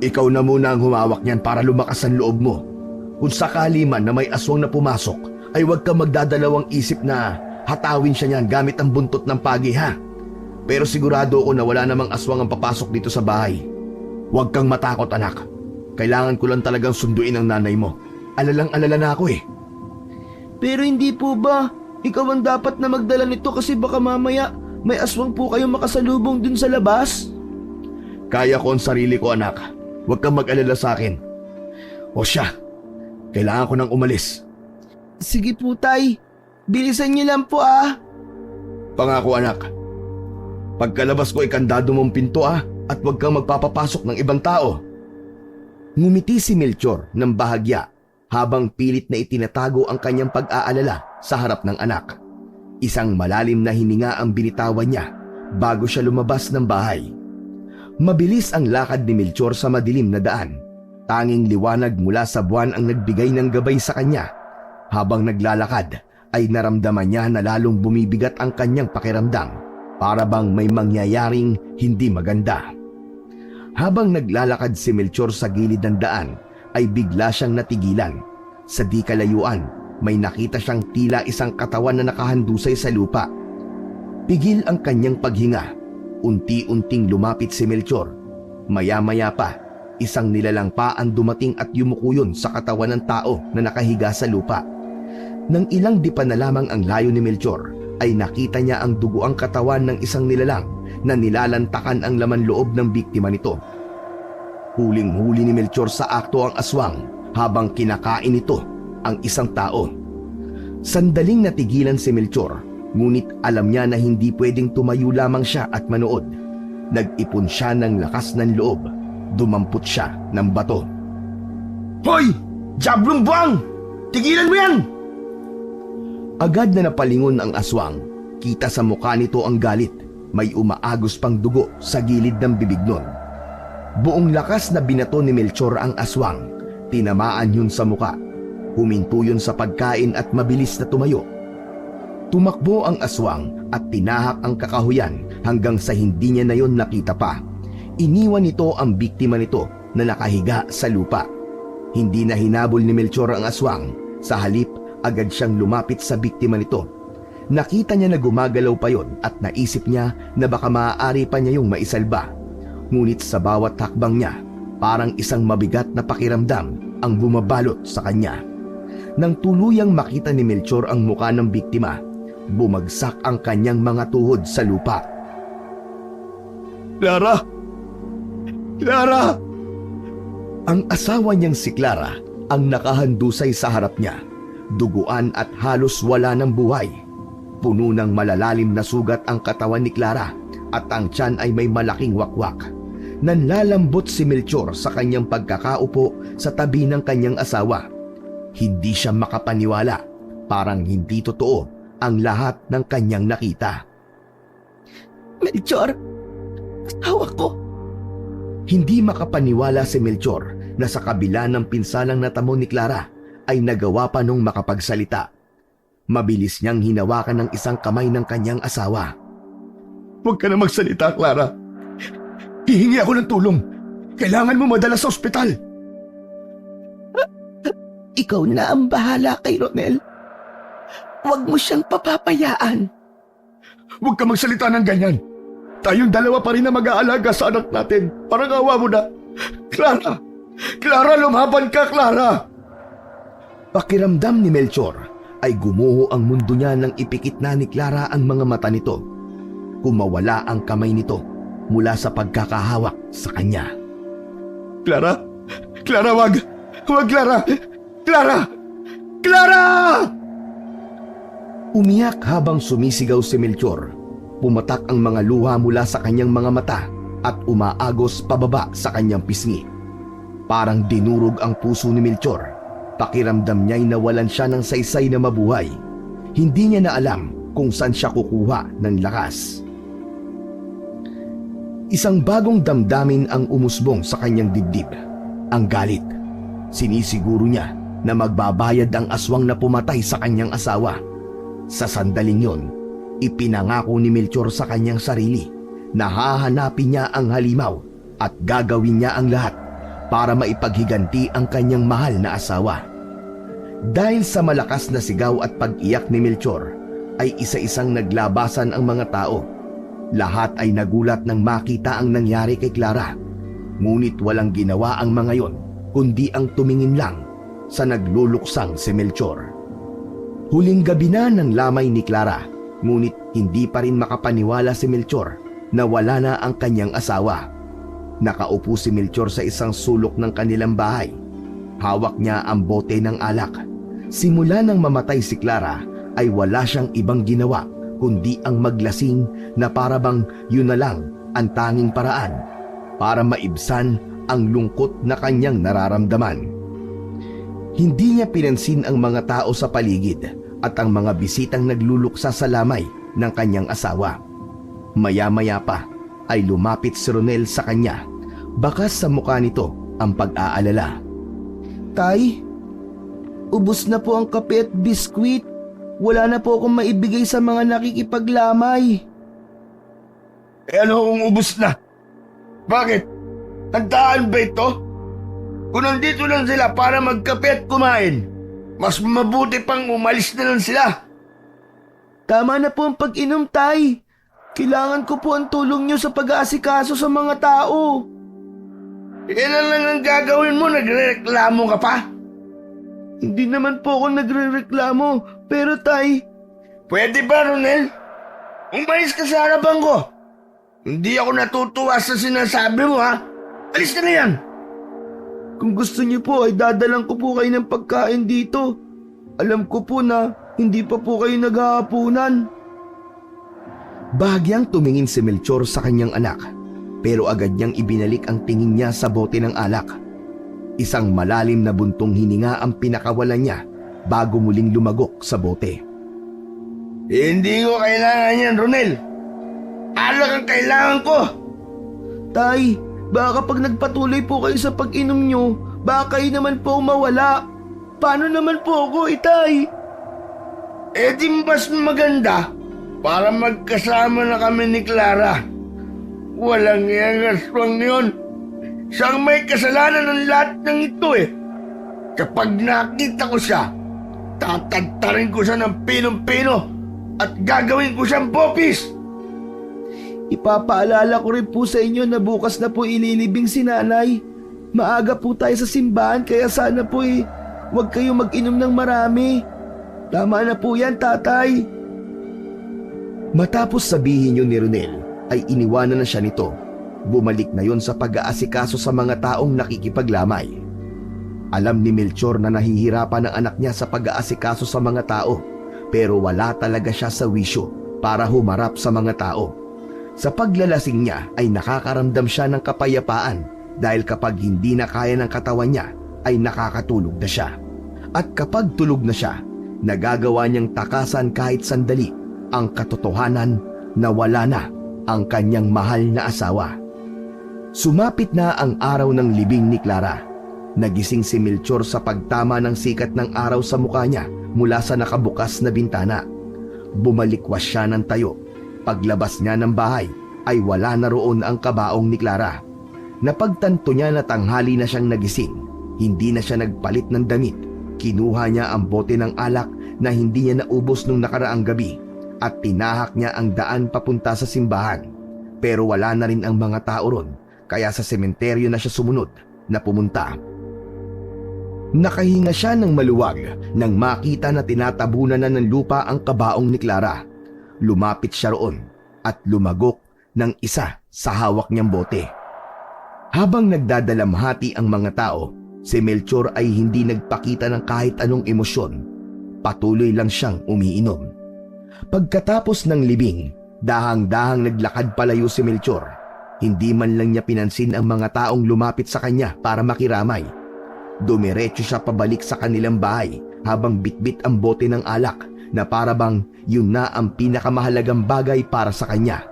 Ikaw na muna ang humawak niyan para lumakas ang loob mo. Kung sakali man na may aswang na pumasok, ay huwag kang magdadalawang isip na hatawin siya niyan gamit ang buntot ng pagi ha. Pero sigurado ako na wala namang aswang ang papasok dito sa bahay. Huwag kang matakot anak. Kailangan ko lang talagang sunduin ang nanay mo. Alalang-alala na ako eh. Pero hindi po ba? Ikaw ang dapat na magdala nito kasi baka mamaya may aswang po kayong makasalubong dun sa labas. Kaya ko ang sarili ko anak. Huwag kang mag-alala sa akin. O siya, kailangan ko nang umalis. Sige po tay, bilisan niyo lang po ah. Pangako anak. Pagkalabas ko ikandado mong pinto at huwag kang magpapapasok ng ibang tao. Ngumiti si Melchor ng bahagya habang pilit na itinatago ang kanyang pag-aalala sa harap ng anak. Isang malalim na hininga ang binitawan niya bago siya lumabas ng bahay. Mabilis ang lakad ni Melchor sa madilim na daan. Tanging liwanag mula sa buwan ang nagbigay ng gabay sa kanya. Habang naglalakad ay naramdaman niya na lalong bumibigat ang kanyang pakiramdam, para bang may mangyayaring hindi maganda. Habang naglalakad si Melchor sa gilid ng daan ay bigla siyang natigilan. Sa di kalayuan, may nakita siyang tila isang katawan na nakahandusay sa lupa. Pigil ang kanyang paghinga. Unti-unting lumapit si Melchor. Maya-maya pa, isang nilalang pa ang dumating at yumukuyon sa katawan ng tao na nakahiga sa lupa. Nang ilang di pa na lamang ang layo ni Melchor, ay nakita niya ang duguang katawan ng isang nilalang na nilalantakan ang laman loob ng biktima nito. Huling-huli ni Melchor sa akto ang aswang habang kinakain nito ang isang tao. Sandaling natigilan si Melchor, ngunit alam niya na hindi pwedeng tumayo lamang siya at manood. Nag-ipon siya ng lakas ng loob. Dumampot siya ng bato. Hoy! Diablong buwang! Tigilan mo yan! Agad na napalingon ang aswang. Kita sa mukha nito ang galit. May umaagos pang dugo sa gilid ng bibig nun. Buong lakas na binato ni Melchor ang aswang. Tinamaan yun sa mukha. Huminto yun sa pagkain at mabilis na tumayo. Tumakbo ang aswang at tinahak ang kakahuyan hanggang sa hindi niya na yun nakita pa. Iniwan nito ang biktima nito na nakahiga sa lupa. Hindi na hinabol ni Melchor ang aswang. Sa halip, agad siyang lumapit sa biktima nito. Nakita niya na gumagalaw pa yon at naisip niya na baka maaari pa niya yung maisalba. Ngunit sa bawat hakbang niya, parang isang mabigat na pakiramdam ang bumabalot sa kanya. Nang tuluyang makita ni Melchor ang muka ng biktima, bumagsak ang kanyang mga tuhod sa lupa. Clara! Clara! Ang asawa niyang si Clara ang nakahandusay sa harap niya. Duguan at halos wala ng buhay. Puno ng malalalim na sugat ang katawan ni Clara at ang tiyan ay may malaking wakwak. Nanlalambot si Melchor sa kanyang pagkakaupo sa tabi ng kanyang asawa. Hindi siya makapaniwala. Parang hindi totoo ang lahat ng kanyang nakita. Melchor, asawa ko. Hindi makapaniwala si Melchor na sa kabila ng pinsalang natamo ni Clara ay nagawa pa nung makapagsalita. Mabilis niyang hinawakan ng isang kamay ng kanyang asawa. Huwag ka na magsalita, Clara. Hihingi ako ng tulong. Kailangan mo madala sa ospital. Ikaw na ang bahala kay Ronel. Huwag mo siyang papapayaan. Huwag ka magsalita ng ganyan. Tayong dalawa pa rin na mag-aalaga sa anak natin. Parang awa mo na. Clara! Clara, lumaban ka, Clara! Pakiramdam ni Melchor ay gumuho ang mundo niya nang ipikit na ni Clara ang mga mata nito. Kumawala ang kamay nito mula sa pagkakahawak sa kanya. Clara! Clara, wag! Wag, Clara! Clara! Clara! Umiyak habang sumisigaw si Melchor. Pumatak ang mga luha mula sa kanyang mga mata at umaagos pababa sa kanyang pisngi. Parang dinurog ang puso ni Melchor. Pakiramdam niya'y nawalan siya ng saysay na mabuhay. Hindi niya na alam kung saan siya kukuha ng lakas. Isang bagong damdamin ang umusbong sa kanyang dibdib. Ang galit. Sinisiguro niya na magbabayad ang aswang na pumatay sa kanyang asawa. Sa sandaling yon, ipinangako ni Melchor sa kanyang sarili na hahanapin niya ang halimaw at gagawin niya ang lahat para maipaghiganti ang kanyang mahal na asawa. Dahil sa malakas na sigaw at pag-iyak ni Melchor, ay isa-isang naglabasan ang mga tao. Lahat ay nagulat nang makita ang nangyari kay Clara. Ngunit walang ginawa ang mga yon, kundi ang tumingin lang sa nagluluksang si Melchor. Huling gabi na ng lamay ni Clara, ngunit hindi pa rin makapaniwala si Melchor na wala na ang kanyang asawa. Nakaupo si Melchor sa isang sulok ng kanilang bahay. Hawak niya ang bote ng alak. Simula nang mamatay si Clara ay wala siyang ibang ginawa kundi ang maglasing na parabang yun na lang ang tanging paraan para maibsan ang lungkot na kanyang nararamdaman. Hindi niya pinansin ang mga tao sa paligid at ang mga bisitang nagluluksa sa lamay ng kanyang asawa. Maya-maya pa ay lumapit si Ronel sa kanya. Bakas sa mukha nito ang pag-aalala. Tay, ubos na po ang kape at biskwit. Wala na po akong maibigay sa mga nakikipaglamay. Ano kung ubus na? Bakit? Handaan ba ito? Kung nandito lang sila para magkape at kumain, mas mabuti pang umalis na lang sila. Tama na po ang pag-inom, Tay. Kailangan ko po ang tulong niyo sa pag-aasikaso sa mga tao. Ilan lang ang gagawin mo, nagrereklamo ka pa? Hindi naman po ako nagrereklamo, pero Tay... Pwede ba, Ronel? Umalis ka sa harapan ko. Hindi ako natutuwa sa sinasabi mo, ha? Alis ka na yan! Kung gusto niyo po ay dadalang ko po kayo ng pagkain dito. Alam ko po na hindi pa po kayo naghahapunan. Bahagyang tumingin si Melchor sa kanyang anak, pero agad niyang ibinalik ang tingin niya sa bote ng alak. Isang malalim na buntong hininga ang pinakawalan niya bago muling lumagok sa bote. Hindi ko kailangan yan, Ronel. Alak ang kailangan ko. Tay, baka pag nagpatuloy po kayo sa pag-inom nyo, baka kayo naman po mawala. Paano naman po ako, Tay? Di mas maganda para magkasama na kami ni Clara. Walang iyang aswang yun. Siyang may kasalanan ng lahat ng ito eh. Kapag nakita ko siya, tatantarin ko siya ng pinong-pino at gagawin ko siyang bopis. Ipapaalala ko rin po sa inyo na bukas na po ililibing si nanay. Maaga po tayo sa simbahan kaya sana po huwag kayo mag-inom ng marami. Tama na po yan, tatay. Matapos sabihin yun ni Ronel, ay iniwanan na siya nito. Bumalik na yon sa pag-aasikaso sa mga taong nakikipaglamay. Alam ni Melchor na nahihirapan ang anak niya sa pag-aasikaso sa mga tao, pero wala talaga siya sa wisyo para humarap sa mga tao. Sa paglalasing niya ay nakakaramdam siya ng kapayapaan dahil kapag hindi na kaya ng katawan niya ay nakakatulog na siya. At kapag tulog na siya, nagagawa niyang takasan kahit sandali ang katotohanan na wala na ang kanyang mahal na asawa. Sumapit na ang araw ng libing ni Clara. Nagising si Melchor sa pagtama ng sikat ng araw sa mukha niya mula sa nakabukas na bintana. Bumalikwas siya ng tayo. Paglabas niya ng bahay ay wala na roon ang kabaong ni Clara. Napagtanto niya na tanghali na siyang nagising. Hindi na siya nagpalit ng damit. Kinuha niya ang bote ng alak na hindi niya naubos nung nakaraang gabi at tinahak niya ang daan papunta sa simbahan. Pero wala na rin ang mga tao ron, kaya sa sementeryo na siya sumunod na pumunta. Nakahinga siya ng maluwag nang makita na tinatabunan na ng lupa ang kabaong ni Clara. Lumapit siya roon at lumagok ng isa sa hawak niyang bote. Habang nagdadalamhati ang mga tao, si Melchor ay hindi nagpakita ng kahit anong emosyon. Patuloy lang siyang umiinom. Pagkatapos ng libing, dahang-dahang naglakad palayo si Melchor. Hindi man lang niya pinansin ang mga taong lumapit sa kanya para makiramay. Dumiretso siya pabalik sa kanilang bahay habang bitbit ang bote ng alak na parabang yun na ang pinakamahalagang bagay para sa kanya.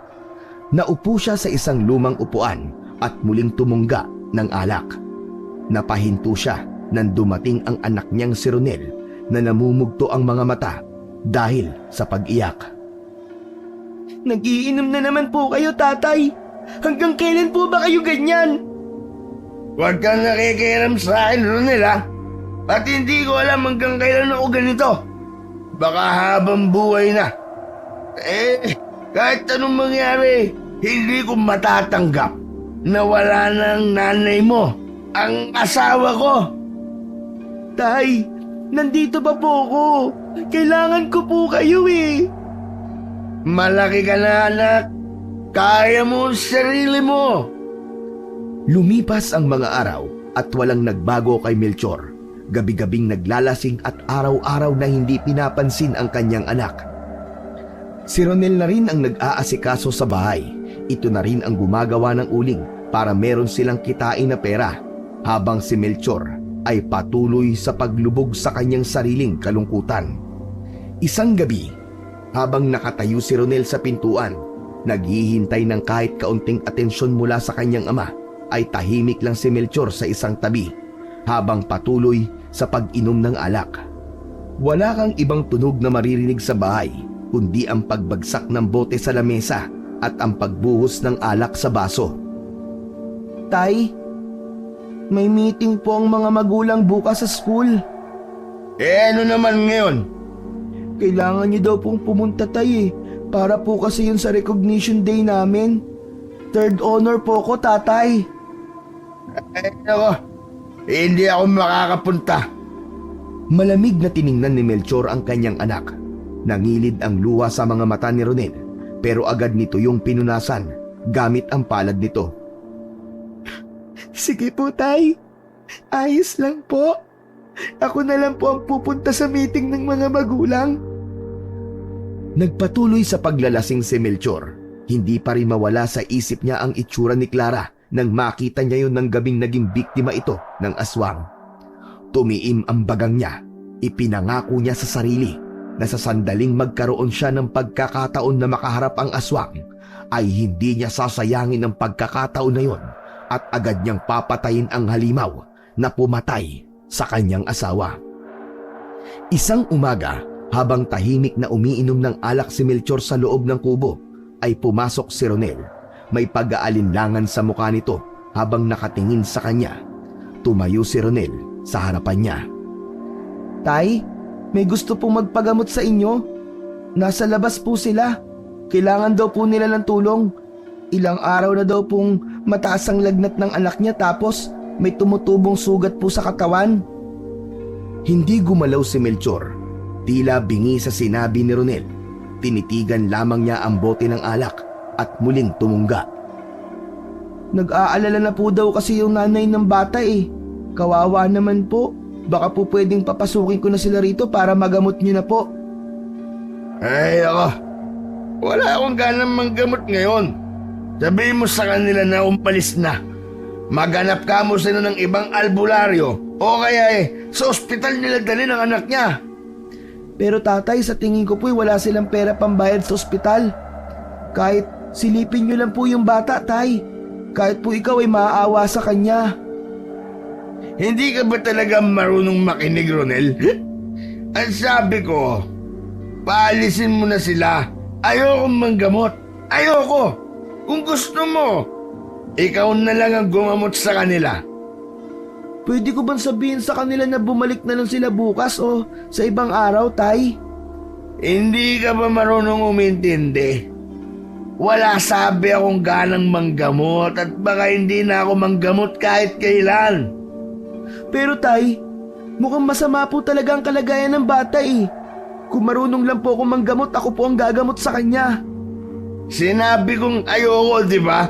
Naupo siya sa isang lumang upuan at muling tumungga ng alak. Napahinto siya nang dumating ang anak niyang si Ronel na namumugto ang mga mata dahil sa pag-iyak. Nagiinom na naman po kayo, tatay. Hanggang kailan po ba kayo ganyan? Huwag kang nakikialam sa akin, Ronel, ha? At hindi ko alam hanggang kailan ako ganito. Baka habang buhay na. Kahit anong mangyari, hindi ko matatanggap na wala ng nanay mo, ang asawa ko. Tay, nandito pa po ako. Kailangan ko po kayo eh. Malaki ka na, anak. Kaya mo ang sarili mo. Lumipas ang mga araw at walang nagbago kay Melchor. Gabi-gabing naglalasing at araw-araw na hindi pinapansin ang kanyang anak. Si Ronel na rin ang nag-aasikaso sa bahay. Ito na rin ang gumagawa ng uling para meron silang kitain na pera, habang si Melchor ay patuloy sa paglubog sa kanyang sariling kalungkutan. Isang gabi, habang nakatayo si Ronel sa pintuan, naghihintay ng kahit kaunting atensyon mula sa kanyang ama, ay tahimik lang si Melchor sa isang tabi habang patuloy sa pag-inom ng alak. Wala kang ibang tunog na maririnig sa bahay kundi ang pagbagsak ng bote sa lamesa at ang pagbuhos ng alak sa baso. Tay, may meeting po ang mga magulang bukas sa school. Ano naman ngayon? Kailangan niyo daw pong pumunta, tay, para po kasi yun sa recognition day namin. Third honor po ko, tatay. Ako, hindi ako makakapunta. Malamig na tiningnan ni Melchor ang kanyang anak. Nangilid ang luha sa mga mata ni Ronel, pero agad nito yung pinunasan gamit ang palad nito. Sige po, tay. Ayos lang po. Ako na lang po ang pupunta sa meeting ng mga magulang. Nagpatuloy sa paglalasing si Melchor. Hindi pa rin mawala sa isip niya ang itsura ni Clara nang makita niya yun ng gabing naging biktima ito ng aswang. Tumiim ang bagang niya. Ipinangako niya sa sarili na sa sandaling magkaroon siya ng pagkakataon na makaharap ang aswang, ay hindi niya sasayangin ang pagkakataon na yon at agad niyang papatayin ang halimaw na pumatay sa kanyang asawa. Isang umaga, habang tahimik na umiinom ng alak si Melchor sa loob ng kubo, ay pumasok si Ronel. May pag-aalinlangan sa mukha nito habang nakatingin sa kanya. Tumayo si Ronel sa harapan niya. Tay, may gusto pong magpagamot sa inyo. Nasa labas po sila. Kailangan daw po nila ng tulong. Ilang araw na daw pong mataas ang lagnat ng anak niya tapos may tumutubong sugat po sa katawan. Hindi gumalaw si Melchor. Tila bingi sa sinabi ni Ronel. Tinitigan lamang niya ang bote ng alak at muling tumunga. Nag-aalala na po daw kasi yung nanay ng bata eh. Kawawa naman po. Baka po pwedeng papasukin ko na sila rito para magamot niyo na po. Ay ako, wala akong ganang manggamot ngayon. Sabihin mo sa kanila na umpalis na. Maghanap ka mo sila ng ibang albularyo o kaya sa ospital nila dali ng anak niya. Pero tatay, sa tingin ko po'y wala silang pera pambayad sa ospital. Kahit silipin niyo lang po yung bata, tay. Kahit po ikaw ay maaawa sa kanya. Hindi ka ba talaga marunong makinig, Ronel? Ang sabi ko, paalisin mo na sila. Ayokong manggamot. Ayoko. Kung gusto mo, ikaw na lang ang gumamot sa kanila. Pwede ko bang sabihin sa kanila na bumalik na lang sila bukas o sa ibang araw, tay? Hindi ka ba marunong umintindi? Wala sabi akong ganang manggamot at baka hindi na ako manggamot kahit kailan. Pero tay, mukhang masama po talaga ang kalagayan ng bata eh. Kung marunong lang po akong manggamot, ako po ang gagamot sa kanya. Sinabi kong ayoko, di ba?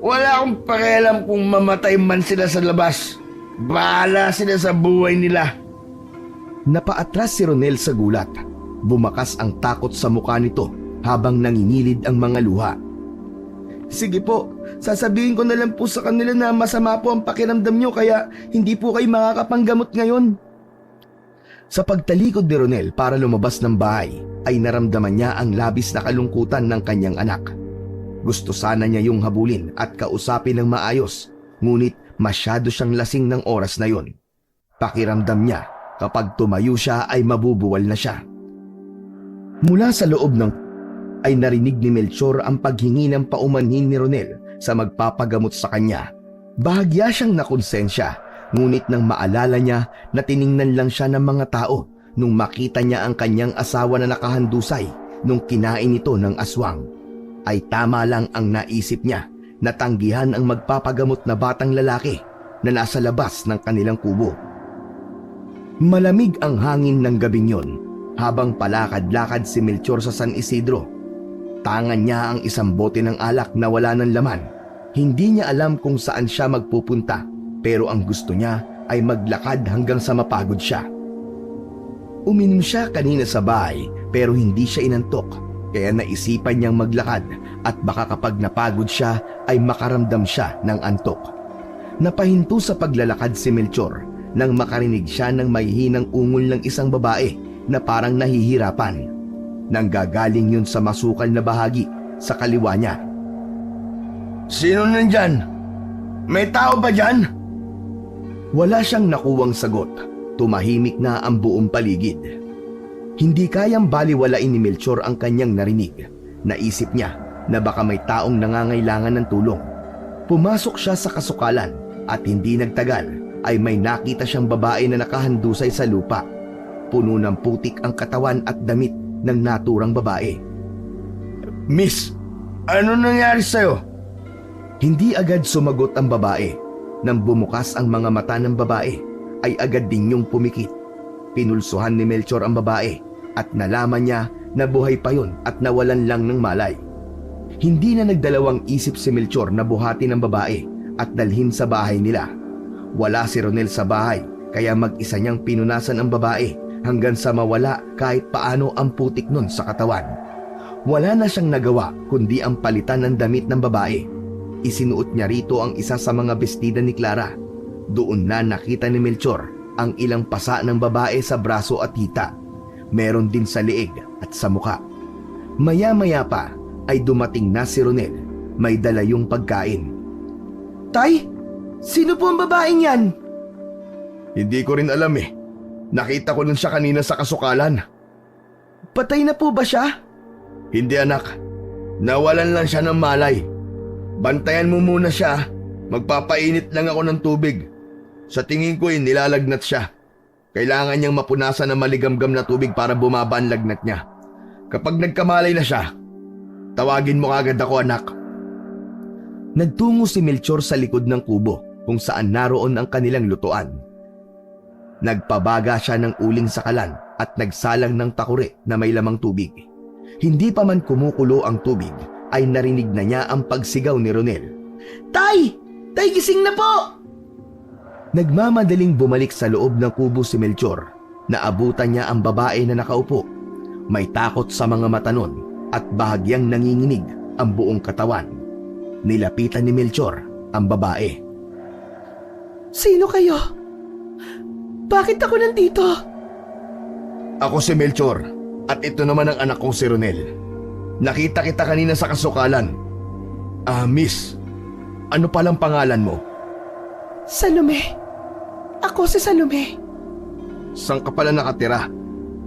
Wala akong pakialam kung mamatay man sila sa labas. Bahala sila sa buhay nila. Napaatras si Ronel sa gulat. Bumakas ang takot sa mukha nito habang nangingilid ang mga luha. Sige po, sasabihin ko na lang po sa kanila na masama po ang pakiramdam nyo kaya hindi po kayo makakapanggamot ngayon. Sa pagtalikod ni Ronel para lumabas ng bahay, ay naramdaman niya ang labis na kalungkutan ng kanyang anak. Gusto sana niya yung habulin at kausapin ng maayos, ngunit masyado siyang lasing ng oras na yon. Pakiramdam niya kapag tumayo siya ay mabubuwal na siya. Mula sa loob ng ay narinig ni Melchor ang paghingi ng paumanhin ni Ronel sa magpapagamot sa kanya. Bahagya siyang nakonsensya, ngunit nang maalala niya na tiningnan lang siya ng mga tao nung makita niya ang kanyang asawa na nakahandusay nung kinain ito ng aswang, ay tama lang ang naisip niya na tanggihan ang magpapagamot na batang lalaki na nasa labas ng kanilang kubo. Malamig ang hangin ng gabing yon habang palakad-lakad si Melchor sa San Isidro. Tangan niya ang isang bote ng alak na wala ng laman. Hindi niya alam kung saan siya magpupunta, pero ang gusto niya ay maglakad hanggang sa mapagod siya. Uminom siya kanina sa bahay pero hindi siya inantok. Kaya naisipan niyang maglakad at baka kapag napagod siya ay makaramdam siya ng antok. Napahinto sa paglalakad si Melchor nang makarinig siya ng mahihinang ungol ng isang babae na parang nahihirapan. Nanggagaling yun sa masukal na bahagi sa kaliwa niya. Sino nandyan? May tao ba dyan? Wala siyang nakuwang sagot. Tumahimik na ang buong paligid. Hindi kayang baliwalain ni Melchor ang kanyang narinig. Naisip niya na baka may taong nangangailangan ng tulong. Pumasok siya sa kasukalan at hindi nagtagal ay may nakita siyang babae na nakahandusay sa lupa. Puno ng putik ang katawan at damit ng naturang babae. Miss, ano nangyari sa'yo? Hindi agad sumagot ang babae. Nang bumukas ang mga mata ng babae, ay agad din niyong pumikit. Pinulsuhan ni Melchor ang babae at nalaman niya na buhay pa yun at nawalan lang ng malay. Hindi na nagdalawang isip si Melchor na buhatin ang babae at dalhin sa bahay nila. Wala si Ronel sa bahay kaya mag-isa niyang pinunasan ang babae hanggang sa mawala kahit paano ang putik nun sa katawan. Wala na siyang nagawa kundi ang palitan ng damit ng babae. Isinuot niya rito ang isa sa mga bestida ni Clara. Doon na nakita ni Melchor ang ilang pasa ng babae sa braso at hita. Meron din sa leeg at sa muka. Maya-maya pa ay dumating na si Ronel. May dala yung pagkain. Tay, sino po ang babaeng yan? Hindi ko rin alam eh. Nakita ko lang siya kanina sa kasukalan. Patay na po ba siya? Hindi anak. Nawalan lang siya ng malay. Bantayan mo muna siya. Magpapainit lang ako ng tubig. Sa tingin ko nilalagnat siya. Kailangan niyang mapunasan ng maligamgam na tubig para bumaba ang lagnat niya. Kapag nagkamalay na siya, tawagin mo agad ako anak. Nagtungo si Melchor sa likod ng kubo kung saan naroon ang kanilang lutuan. Nagpabaga siya ng uling sa kalan at nagsalang ng takure na may lamang tubig. Hindi pa man kumukulo ang tubig ay narinig na niya ang pagsigaw ni Ronel. Tay! Tay, gising na po! Nagmamadaling bumalik sa loob ng kubo si Melchor. Naabutan niya ang babae na nakaupo. May takot sa mga mata nun at bahagyang nanginginig ang buong katawan. Nilapitan ni Melchor ang babae. Sino kayo? Bakit ako nandito? Ako si Melchor at ito naman ang anak kong si Ronel. Nakita kita kanina sa kasukalan. Miss, ano palang pangalan mo? Salome. Ako si Salome. Saan ka pala nakatira?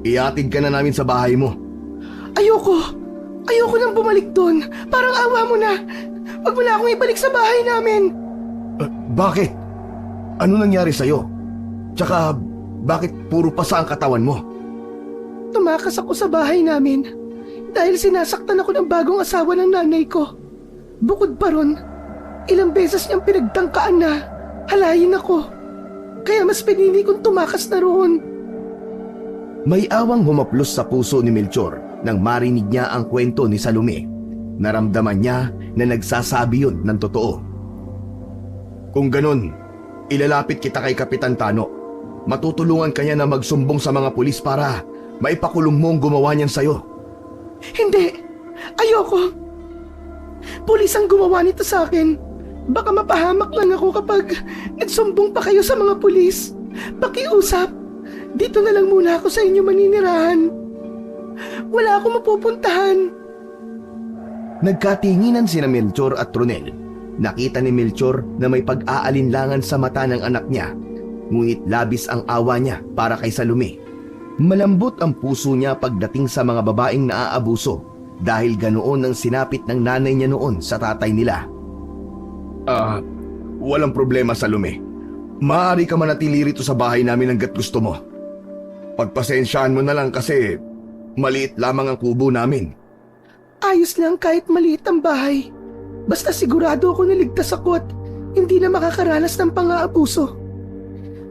Iatid ka na namin sa bahay mo. Ayoko. Ayoko nang bumalik doon. Parang awa mo na. Huwag mo na akong ibalik sa bahay namin. Bakit? Ano nangyari sa'yo? Tsaka, bakit puro pasa ang katawan mo? Tumakas ako sa bahay namin dahil sinasaktan ako ng bagong asawa ng nanay ko. Bukod pa ron, ilang beses niyang pinagtangkaan na halayin ako. Kaya mas pinili kong tumakas na roon. May awang humaplos sa puso ni Melchor nang marinig niya ang kwento ni Salome. Naramdaman niya na nagsasabi yun ng totoo. Kung ganun, ilalapit kita kay Kapitan Tano. Matutulungan kanya na magsumbong sa mga pulis para maipakulong mo ang gumawa niyan sa'yo. Hindi! Ayoko! Pulis ang gumawa nito sa akin. Baka mapahamak lang ako kapag nagsumbong pa kayo sa mga pulis. Pakiusap, dito na lang muna ako sa inyo maninirahan. Wala akong mapupuntahan. Nagkatinginan sina Melchor at Ronel. Nakita ni Melchor na may pag-aalinlangan sa mata ng anak niya. Ngunit labis ang awa niya para kay Salome. Malambot ang puso niya pagdating sa mga babaeng naaabuso dahil ganoon ang sinapit ng nanay niya noon sa tatay nila. Walang problema, Salome. Maaari ka manatili rito sa bahay namin hanggat gusto mo. Pagpasensyaan mo na lang kasi maliit lamang ang kubo namin. Ayos lang kahit maliit ang bahay. Basta sigurado ako na ligtas ako at hindi na makakaranas ng pang-aabuso.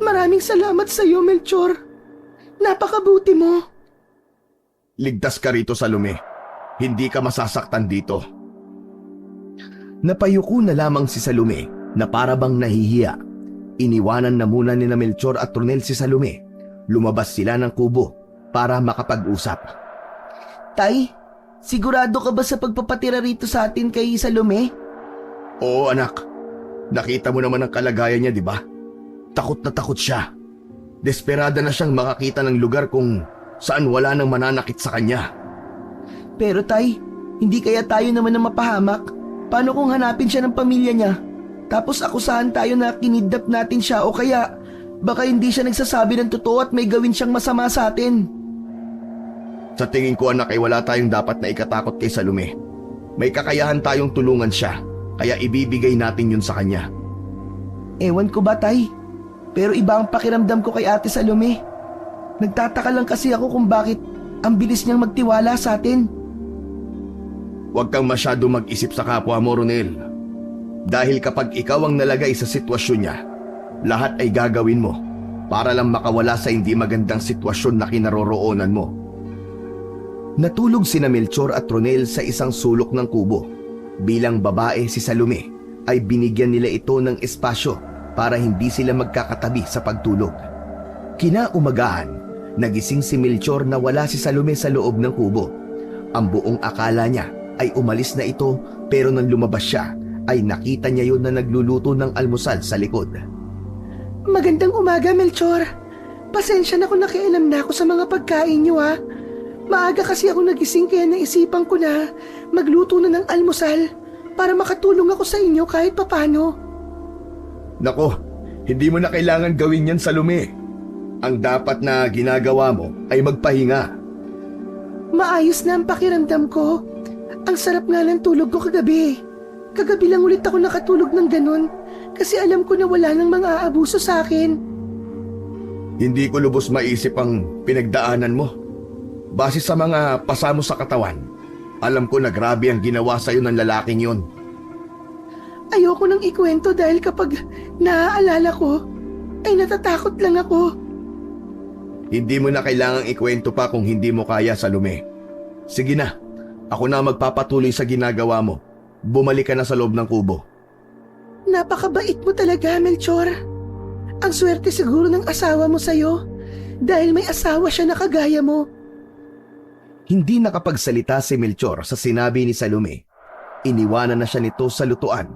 Maraming salamat sa iyo, Melchor. Napakabuti mo. Ligtas ka rito, Salome. Hindi ka masasaktan dito. Napayuko na lamang si Salome na para bang nahihiya. Iniwanan na muna ni Melchor at Ronel si Salome. Lumabas sila ng kubo para makapag-usap. Tay, Sigurado ka ba sa pagpapatira rito sa atin kay Salome? Oo anak, nakita mo naman ang kalagayan niya, di ba? Takot na takot siya. Desperada na siyang makakita ng lugar kung saan wala nang mananakit sa kanya. Pero tay, hindi kaya tayo naman ang mapahamak? Paano kung hanapin siya ng pamilya niya? Tapos akusahan tayo na kinidnap natin siya o kaya baka hindi siya nagsasabi ng totoo at may gawin siyang masama sa atin. Sa tingin ko anak ay wala tayong dapat na ikatakot kay Salome. May kakayahan tayong tulungan siya, kaya ibibigay natin yun sa kanya. Ewan ko ba tay? Pero iba ang pakiramdam ko kay Ate Salome. Nagtataka lang kasi ako kung bakit ang bilis niyang magtiwala sa atin. Huwag kang masyado mag-isip sa kapwa mo, Ronel. Dahil kapag ikaw ang nalagay sa sitwasyon niya, lahat ay gagawin mo para lang makawala sa hindi magandang sitwasyon na kinaroroonan mo. Natulog sina Melchor at Ronel sa isang sulok ng kubo. Bilang babae si Salome ay binigyan nila ito ng espasyo para hindi sila magkakatabi sa pagtulog. Kinaumagahan, nagising si Melchor na wala si Salome sa loob ng kubo. Ang buong akala niya ay umalis na ito pero nang lumabas siya ay nakita niya yun na nagluluto ng almusal sa likod. Magandang umaga, Melchor. Pasensya na kung nakialam na ako sa mga pagkain niyo ha. Maaga kasi ako nagising kaya naisipan ko na magluto na ng almusal para makatulong ako sa inyo kahit papano. Nako, hindi mo na kailangan gawin yan, Salome. Ang dapat na ginagawa mo ay magpahinga. Maayos na ang pakiramdam ko. Ang sarap nga ng tulog ko kagabi. Kagabi lang ulit ako nakatulog ng ganun kasi alam ko na wala nang mga aabuso sa akin. Hindi ko lubos maisip ang pinagdaanan mo. Base sa mga pasamo sa katawan, alam ko na grabe ang ginawa sa'yo ng lalaking yon. Ayoko nang ikwento dahil kapag naaalala ko, ay natatakot lang ako. Hindi mo na kailangang ikwento pa kung hindi mo kaya, Salome. Sige na, ako na magpapatuloy sa ginagawa mo. Bumalik ka na sa loob ng kubo. Napakabait mo talaga, Melchor. Ang swerte siguro ng asawa mo sa'yo dahil may asawa siya na kagaya mo. Hindi nakapagsalita si Melchor sa sinabi ni Salome. Iniwanan na siya nito sa lutuan.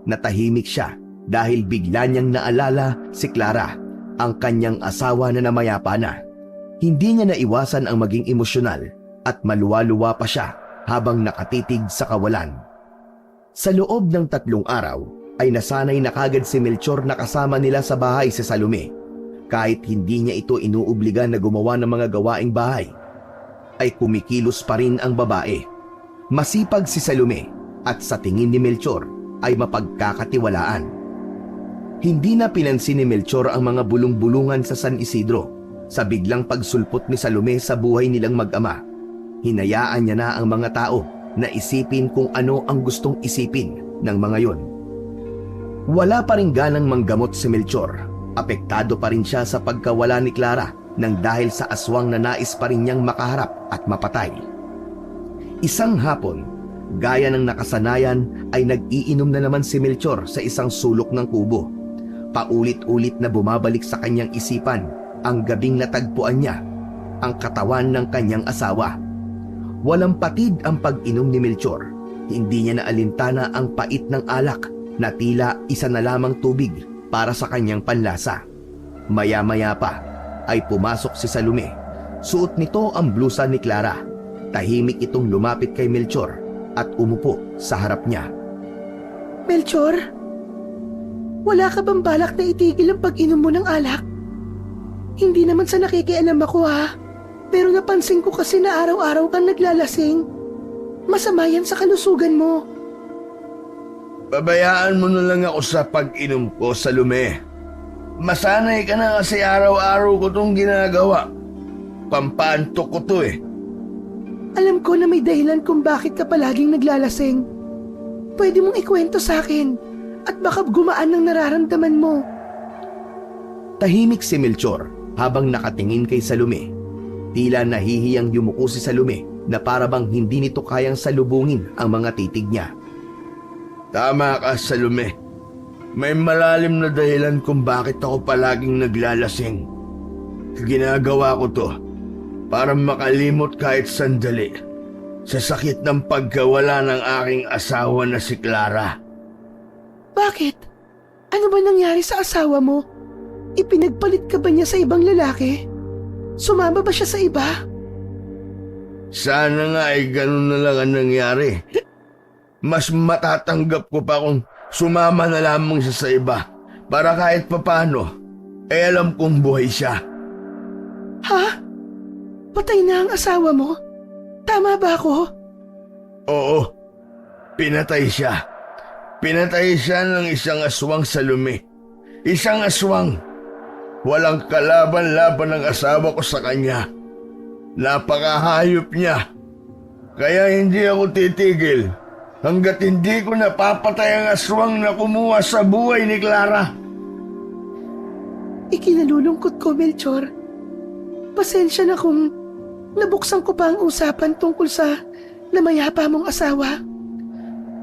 Natahimik siya dahil bigla niyang naalala si Clara, ang kanyang asawa na namayapa na. Hindi niya naiwasan ang maging emosyonal at maluwa-luwa pa siya habang nakatitig sa kawalan. Sa loob ng 3 araw ay nasanay na kagad si Melchor na kasama nila sa bahay si Salome. Kahit hindi niya ito inuobliga na gumawa ng mga gawaing bahay, ay kumikilos pa rin ang babae. Masipag si Salome at sa tingin ni Melchor ay mapagkakatiwalaan. Hindi na pinansin ni Melchor ang mga bulong-bulungan sa San Isidro sa biglang pagsulpot ni Salome sa buhay nilang mag-ama. Hinayaan niya na ang mga tao na isipin kung ano ang gustong isipin ng mga yon. Wala pa rin ganang manggamot si Melchor. Apektado pa rin siya sa pagkawala ni Clara nang dahil sa aswang na nais pa rin niyang makaharap at mapatay. Isang hapon, gaya ng nakasanayan ay nag-iinom na naman si Melchor sa isang sulok ng kubo. Paulit-ulit na bumabalik sa kanyang isipan ang gabing natagpuan niya, ang katawan ng kanyang asawa. Walang patid ang pag-inom ni Melchor. Hindi niya naalintana ang pait ng alak na tila isa na lamang tubig para sa kanyang panlasa. Maya-maya pa ay pumasok si Salome. Suot nito ang blusa ni Clara. Tahimik itong lumapit kay Melchor at umupo sa harap niya. Melchor, wala ka bang balak na itigil ang pag-inom mo ng alak? Hindi naman sa nakikialam ako ha, pero napansin ko kasi na araw-araw kang naglalasing. Masama yan sa kalusugan mo. Pabayaan mo na lang ako sa pag-inom ko, Salome. Masanay ka na kasi araw-araw ko tong ginagawa. Pampantok ko to eh. Alam ko na may dahilan kung bakit ka palaging naglalasing. Pwede mong ikwento sa akin at baka gumaan ang nararamdaman mo. Tahimik si Melchor habang nakatingin kay Salome. Tila nahihiyang yumuko si Salome na para bang hindi nito kayang salubungin ang mga titig niya. Tama ka, Salome. May malalim na dahilan kung bakit ako palaging naglalasing. Ginagawa ko to para makalimot kahit sandali. sa sakit ng pagkawala ng aking asawa na si Clara. Bakit? Ano ba nangyari sa asawa mo? Ipinagpalit ka ba niya sa ibang lalaki? Sumama ba siya sa iba? Sana nga ay ganun na lang ang nangyari. Mas matatanggap ko pa kung sumama na lamang siya sa iba para kahit papano, alam kong buhay siya. Ha? Patay na ang asawa mo? Tama ba ako? Oo, pinatay siya. Pinatay siya ng isang aswang sa lumi. Isang aswang. Walang kalaban-laban ng asawa ko sa kanya. Napakahayop niya. Kaya hindi ako titigil hanggat hindi ko napapatay ang aswang na kumuha sa buhay ni Clara. Ikinalulungkot ko, Melchor. Pasensya na kung nabuksan ko pa ang usapan tungkol sa namayapa mong asawa.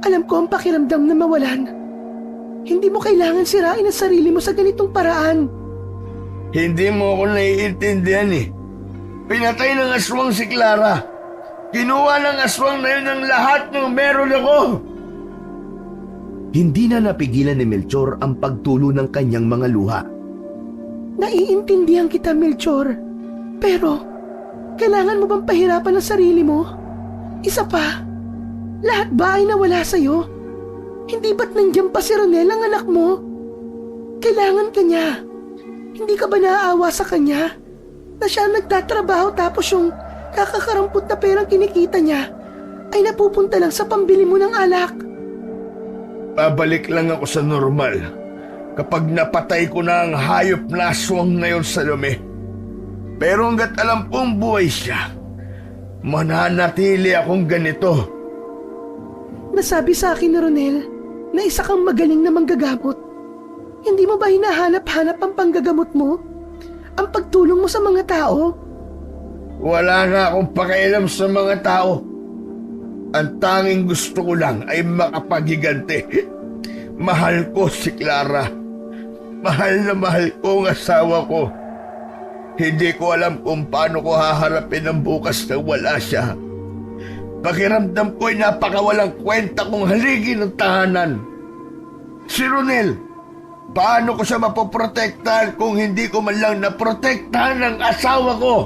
Alam ko ang pakiramdam na mawalan. Hindi mo kailangan sirain ang sarili mo sa ganitong paraan. Hindi mo ako naiintindihan eh. Pinatay ng aswang si Clara. Kinuha ng aswang na yun ang lahat ng meron ako. Hindi na napigilan ni Melchor ang pagtulo ng kanyang mga luha. Naiintindihan kita, Melchor. Pero, kailangan mo bang pahirapan ang sarili mo? Isa pa, lahat ba ay nawala sa'yo? Hindi ba't nandiyan pa si Ronel ang anak mo? Kailangan ka niya. Hindi ka ba naaawa sa kanya? Na siya ang nagtatrabaho tapos yung kakakarampot na perang kinikita niya ay napupunta lang sa pambili mo ng alak. Babalik lang ako sa normal kapag napatay ko na ang hayop na aswang na yun sa lumi. Pero hanggat alam kong buhay siya, mananatili akong ganito. Nasabi sa akin ni Ronel na isa kang magaling na manggagamot. Hindi mo ba hinahanap-hanap ang panggagamot mo? Ang pagtulong mo sa mga tao? Wala na akong pakialam sa mga tao. Ang tanging gusto ko lang ay makapaghiganti. Mahal ko si Clara. Mahal na mahal ko ang asawa ko. Hindi ko alam kung paano ko haharapin ang bukas na wala siya. Pakiramdam ko ay napakawalang kwenta kung haligin ng tahanan. Si Ronel, paano ko siya mapoprotektahan kung hindi ko man lang naprotektahan ang asawa ko?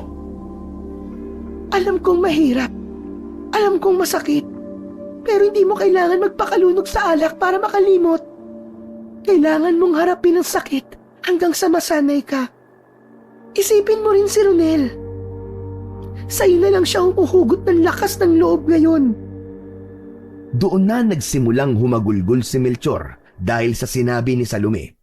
Alam kong mahirap. Alam kong masakit. Pero hindi mo kailangan magpakalunok sa alak para makalimot. Kailangan mong harapin ang sakit hanggang sa masanay ka. Isipin mo rin si Ronel. Sa'yo na lang siya umuhugot ng lakas ng loob ngayon. Doon na nagsimulang humagulgol si Melchor dahil sa sinabi ni Salome.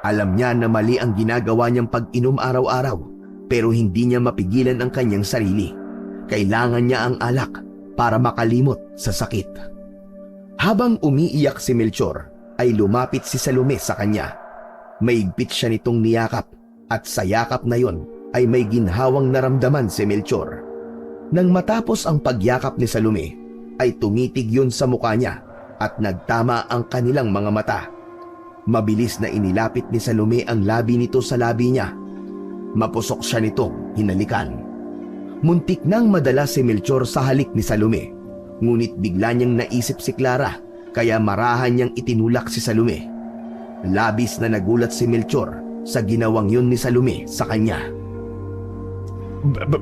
Alam niya na mali ang ginagawa niyang pag-inom araw-araw, pero hindi niya mapigilan ang kanyang sarili. Kailangan niya ang alak para makalimot sa sakit. Habang umiiyak si Melchor, ay lumapit si Salome sa kanya. Maigpit siya nitong niyakap at sa yakap na yon ay may ginhawang naramdaman si Melchor. Nang matapos ang pagyakap ni Salome, ay tumitig yun sa mukha niya at nagtama ang kanilang mga mata. Mabilis na inilapit ni Salome ang labi nito sa labi niya. Mapusok siya nitong hinalikan. Muntik nang madala si Melchor sa halik ni Salome, ngunit bigla niyang naisip si Clara kaya marahan niyang itinulak si Salome. Labis na nagulat si Melchor sa ginawang yun ni Salome sa kanya.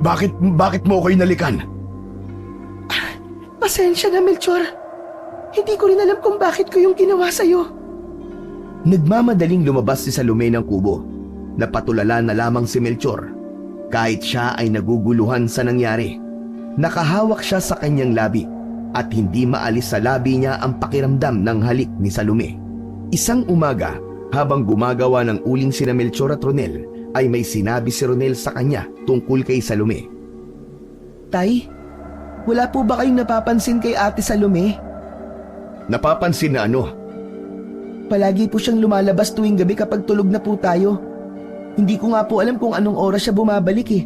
Bakit mo ako inalikan? Pasensya na, Melchor. Hindi ko rin alam kung bakit ko yung ginawa sa'yo. Nagmamadaling lumabas si Salome ng kubo. Napatulala na lamang si Melchor. Kahit siya ay naguguluhan sa nangyari. Nakahawak siya sa kanyang labi at hindi maalis sa labi niya ang pakiramdam ng halik ni Salome. Isang umaga, habang gumagawa ng uling sina Melchor at Ronel, ay may sinabi si Ronel sa kanya tungkol kay Salome. Tay, wala po ba kayong napapansin kay Ate Salome? Napapansin na ano? Palagi po siyang lumalabas tuwing gabi kapag tulog na po tayo. Hindi ko nga po alam kung anong oras siya bumabalik eh.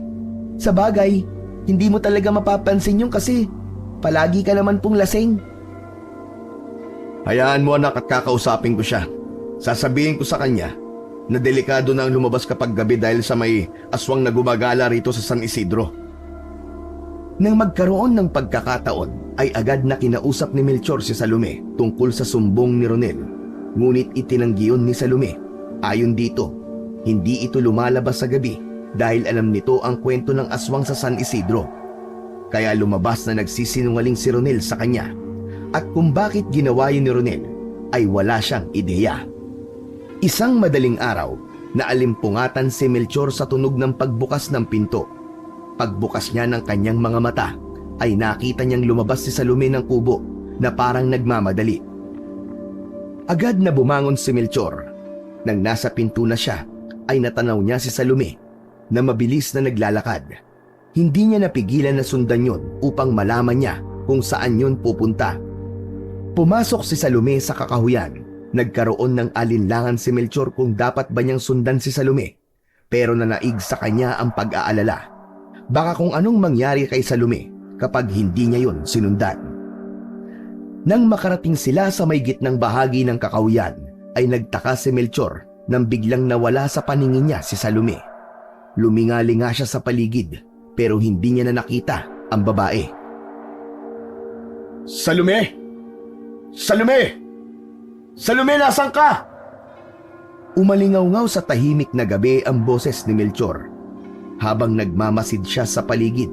Sa bagay, hindi mo talaga mapapansin yun kasi palagi ka naman pong lasing. Hayaan mo anak at kakausapin ko siya. Sasabihin ko sa kanya na delikado na ang lumabas kapag gabi dahil sa may aswang na gumagala rito sa San Isidro. Nang magkaroon ng pagkakataon ay agad na kinausap ni Melchor si Salome tungkol sa sumbong ni Ronel. Ngunit itinanggi yun ni Salome. Ayon dito, hindi ito lumalabas sa gabi dahil alam nito ang kwento ng aswang sa San Isidro. Kaya lumabas na nagsisinungaling si Ronel sa kanya. At kung bakit ginawa yun ni Ronel ay wala siyang ideya. Isang madaling araw, naalimpungatan si Melchor sa tunog ng pagbukas ng pinto. Pagbukas niya ng kanyang mga mata, ay nakita niyang lumabas si Salome ng kubo na parang nagmamadali. Agad na bumangon si Melchor. Nang nasa pinto na siya, ay natanaw niya si Salome na mabilis na naglalakad. Hindi niya napigilan na sundan yun upang malaman niya kung saan yun pupunta. Pumasok si Salome sa kakahuyan. Nagkaroon ng alinlangan si Melchor kung dapat ba niyang sundan si Salome. Pero nanaig sa kanya ang pag-aalala. Baka kung anong mangyari kay Salome kapag hindi niya yun sinundan. Nang makarating sila sa may gitnang bahagi ng kakahuyan, ay nagtaka si Melchor nang biglang nawala sa paningin niya si Salome. Lumingalinga siya sa paligid pero hindi niya na nakita ang babae. Salome! Salome! Salome, nasan ka? Umalingaw-ngaw sa tahimik na gabi ang boses ni Melchor. Habang nagmamasid siya sa paligid,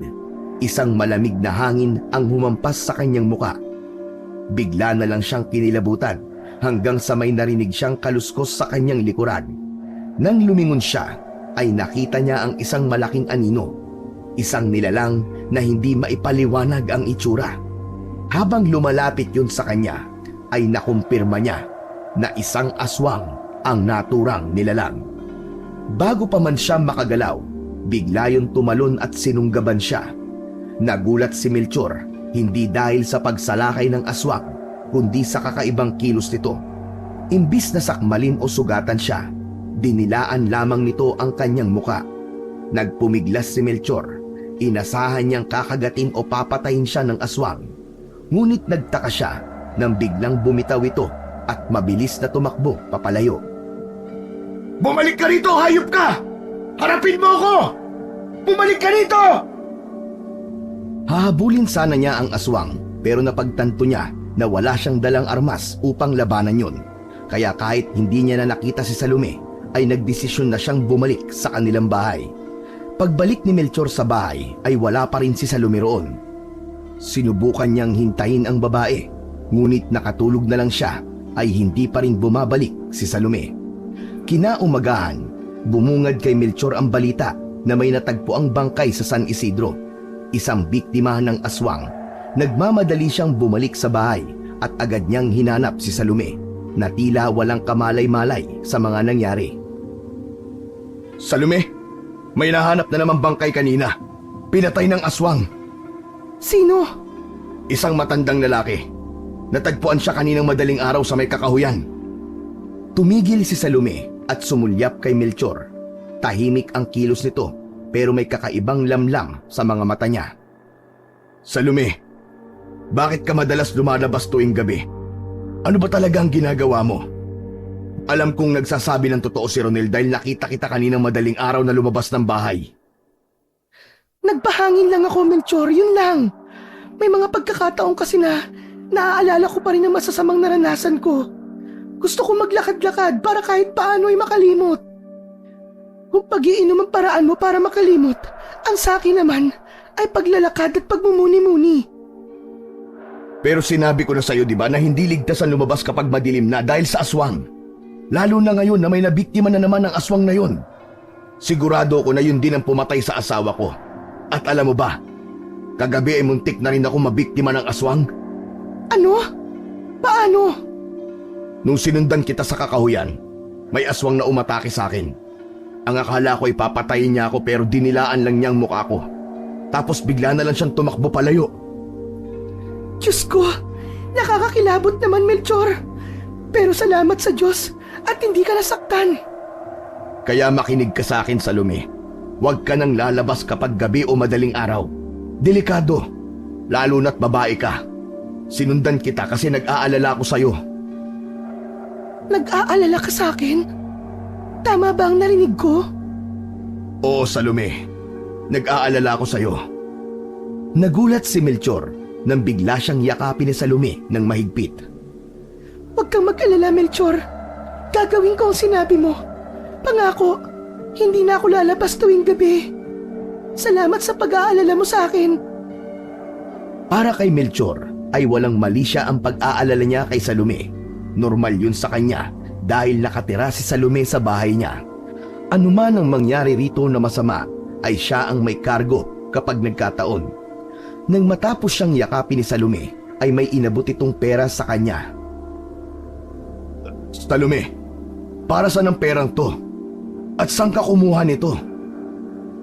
isang malamig na hangin ang humampas sa kanyang muka. Bigla na lang siyang kinilabutan hanggang sa may narinig siyang kaluskos sa kanyang likuran. Nang lumingon siya, ay nakita niya ang isang malaking anino. Isang nilalang na hindi maipaliwanag ang itsura. Habang lumalapit yun sa kanya, ay nakumpirma niya na isang aswang ang naturang nilalang. Bago pa man siya makagalaw, bigla yun tumalon at sinunggaban siya. Nagulat si Melchor, hindi dahil sa pagsalakay ng aswang, kundi sa kakaibang kilos nito. Imbis na sakmalin o sugatan siya, dinilaan lamang nito ang kanyang muka. Nagpumiglas si Melchor, inasahan niyang kakagatin o papatayin siya ng aswang. Ngunit nagtaka siya nang biglang bumitaw ito at mabilis na tumakbo papalayo. Bumalik ka rito, hayop ka! Harapin mo ako! Bumalik ka rito! Hahabulin sana niya ang aswang pero napagtanto niya na wala siyang dalang armas upang labanan yun. Kaya kahit hindi niya na nakita si Salome, ay nagdesisyon na siyang bumalik sa kanilang bahay. Pagbalik ni Melchor sa bahay ay wala pa rin si Salome roon. Sinubukan niyang hintayin ang babae, ngunit nakatulog na lang siya ay hindi pa rin bumabalik si Salome. Kinaumagahan, bumungad kay Melchor ang balita na may natagpo ang bangkay sa San Isidro, isang biktima ng aswang. Nagmamadali siyang bumalik sa bahay at agad niyang hinanap si Salome na tila walang kamalay-malay sa mga nangyari. Salome, may nahanap na naman bangkay kanina. Pinatay ng aswang. Sino? Isang matandang lalaki. Natagpuan siya kaninang madaling araw sa may kakahuyan. Tumigil si Salome at sumulyap kay Melchor. Tahimik ang kilos nito pero may kakaibang lamlam sa mga mata niya. Salome, bakit ka madalas lumalabas tuwing gabi? Ano ba talaga ang ginagawa mo? Alam kong nagsasabi ng totoo si Ronel dahil nakita kita kaninang madaling araw na lumabas ng bahay. Nagpahangin lang ako, Melchor, yun lang. May mga pagkakataon kasi na naaalala ko pa rin ang masasamang naranasan ko. Gusto ko maglakad-lakad para kahit paano ay makalimot. Kung pag-iinom ang paraan mo para makalimot, ang sakin naman ay paglalakad at pagmumuni-muni. Pero sinabi ko na sa'yo, di ba, na hindi ligtas ang lumabas kapag madilim na dahil sa aswang. Lalo na ngayon na may nabiktima na naman ng aswang na yun. Sigurado ko na yun din ang pumatay sa asawa ko. At alam mo ba, kagabi ay muntik na rin ako mabiktima ng aswang. Ano? Paano? Nung sinundan kita sa kakahuyan, may aswang na umatake sa akin. Ang akala ko ay papatayin niya ako pero dinilaan lang niya ang mukha ko. Tapos bigla na lang siyang tumakbo palayo. Diyos ko, nakakakilabot naman, Melchor. Pero salamat sa Diyos at hindi ka nasaktan. Kaya makinig ka sa akin, Salome. Huwag ka nang lalabas kapag gabi o madaling araw. Delikado, lalo na't babae ka. Sinundan kita kasi nag-aalala ko sa'yo. Nag-aalala ka sa akin? Tama ba ang narinig ko? Oo, Salome. Nag-aalala ko sa'yo. Nagulat si Melchor nang bigla siyang yakapin ni Salome ng mahigpit. Huwag kang mag-alala, Melchor. Gagawin ko ang sinabi mo. Pangako, hindi na ako lalabas tuwing gabi. Salamat sa pag-aalala mo sa akin. Para kay Melchor ay walang mali siya ang pag-aalala niya kay Salome. Normal yun sa kanya dahil nakatira si Salome sa bahay niya. Anuman ang mangyari rito na masama ay siya ang may kargo kapag nagkataon. Nang matapos siyang yakapin ni Salome ay may inabot itong pera sa kanya. Salome, para saan ang perang to? At saan ka kumuha nito?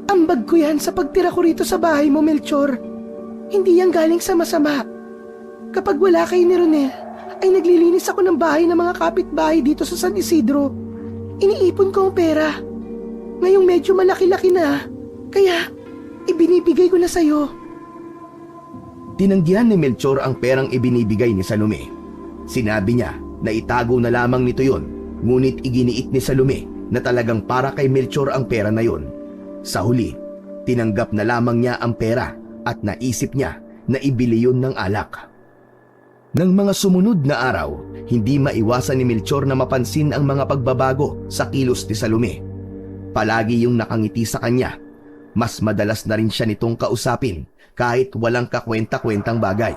Ambag ko yan sa pagtira ko rito sa bahay mo, Melchor. Hindi yan galing sa masama. Kapag wala kayo ni Ronel, ay naglilinis ako ng bahay ng mga kapitbahay dito sa San Isidro. Iniipon ko ang pera. Ngayong medyo malaki-laki na, kaya ibinibigay ko na sa'yo. Tinanggihan ni Melchor ang perang ibinibigay ni Salome. Sinabi niya na itago na lamang nito yon, ngunit iginiit ni Salome na talagang para kay Melchor ang pera na yon. Sa huli, tinanggap na lamang niya ang pera at naisip niya na ibili yun ng alak. Nang mga sumunod na araw, hindi maiwasan ni Melchor na mapansin ang mga pagbabago sa kilos ni Salome. Palagi yung nakangiti sa kanya. Mas madalas na rin siya nitong kausapin kahit walang kakwenta-kwentang bagay.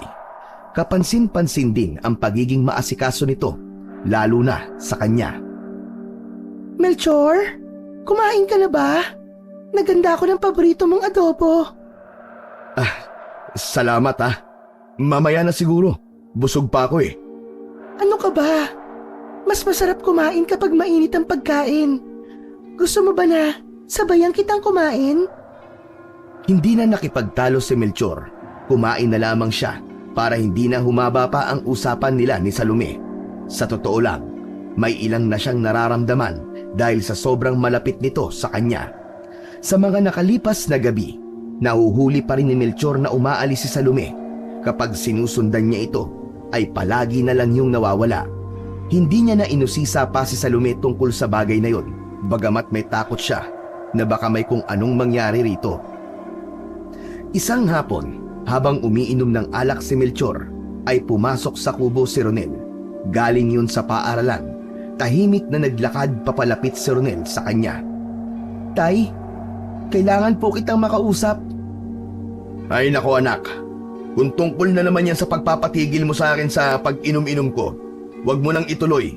Kapansin-pansin din ang pagiging maasikaso nito, lalo na sa kanya. Melchor, kumain ka na ba? Naganda ako ng paborito mong adobo. Salamat ha. Mamaya na siguro. Busog pa ako eh. Ano ka ba? Mas masarap kumain kapag mainit ang pagkain. Gusto mo ba na sabayan kitang kumain? Hindi na nakipagtalo si Melchor. Kumain na lamang siya para hindi na humaba pa ang usapan nila ni Salome. Sa totoo lang, may ilang na siyang nararamdaman dahil sa sobrang malapit nito sa kanya. Sa mga nakalipas na gabi, nahuhuli pa rin ni Melchor na umaalis si Salome. Kapag sinusundan niya ito, ay palagi na lang yung nawawala. Hindi niya na inusisa pa si Salome tungkol sa bagay na yon, bagamat may takot siya na baka may kung anong mangyari rito. Isang hapon, habang umiinom ng alak si Melchor, ay pumasok sa kubo si Ronel. Galing yun sa paaralan. Tahimik na naglakad papalapit si Ronel sa kanya. Tay, kailangan po kitang makausap. Ay nako anak, kung tungkol na naman yan sa pagpapatigil mo sa akin sa pag-inom-inom ko, huwag mo nang ituloy.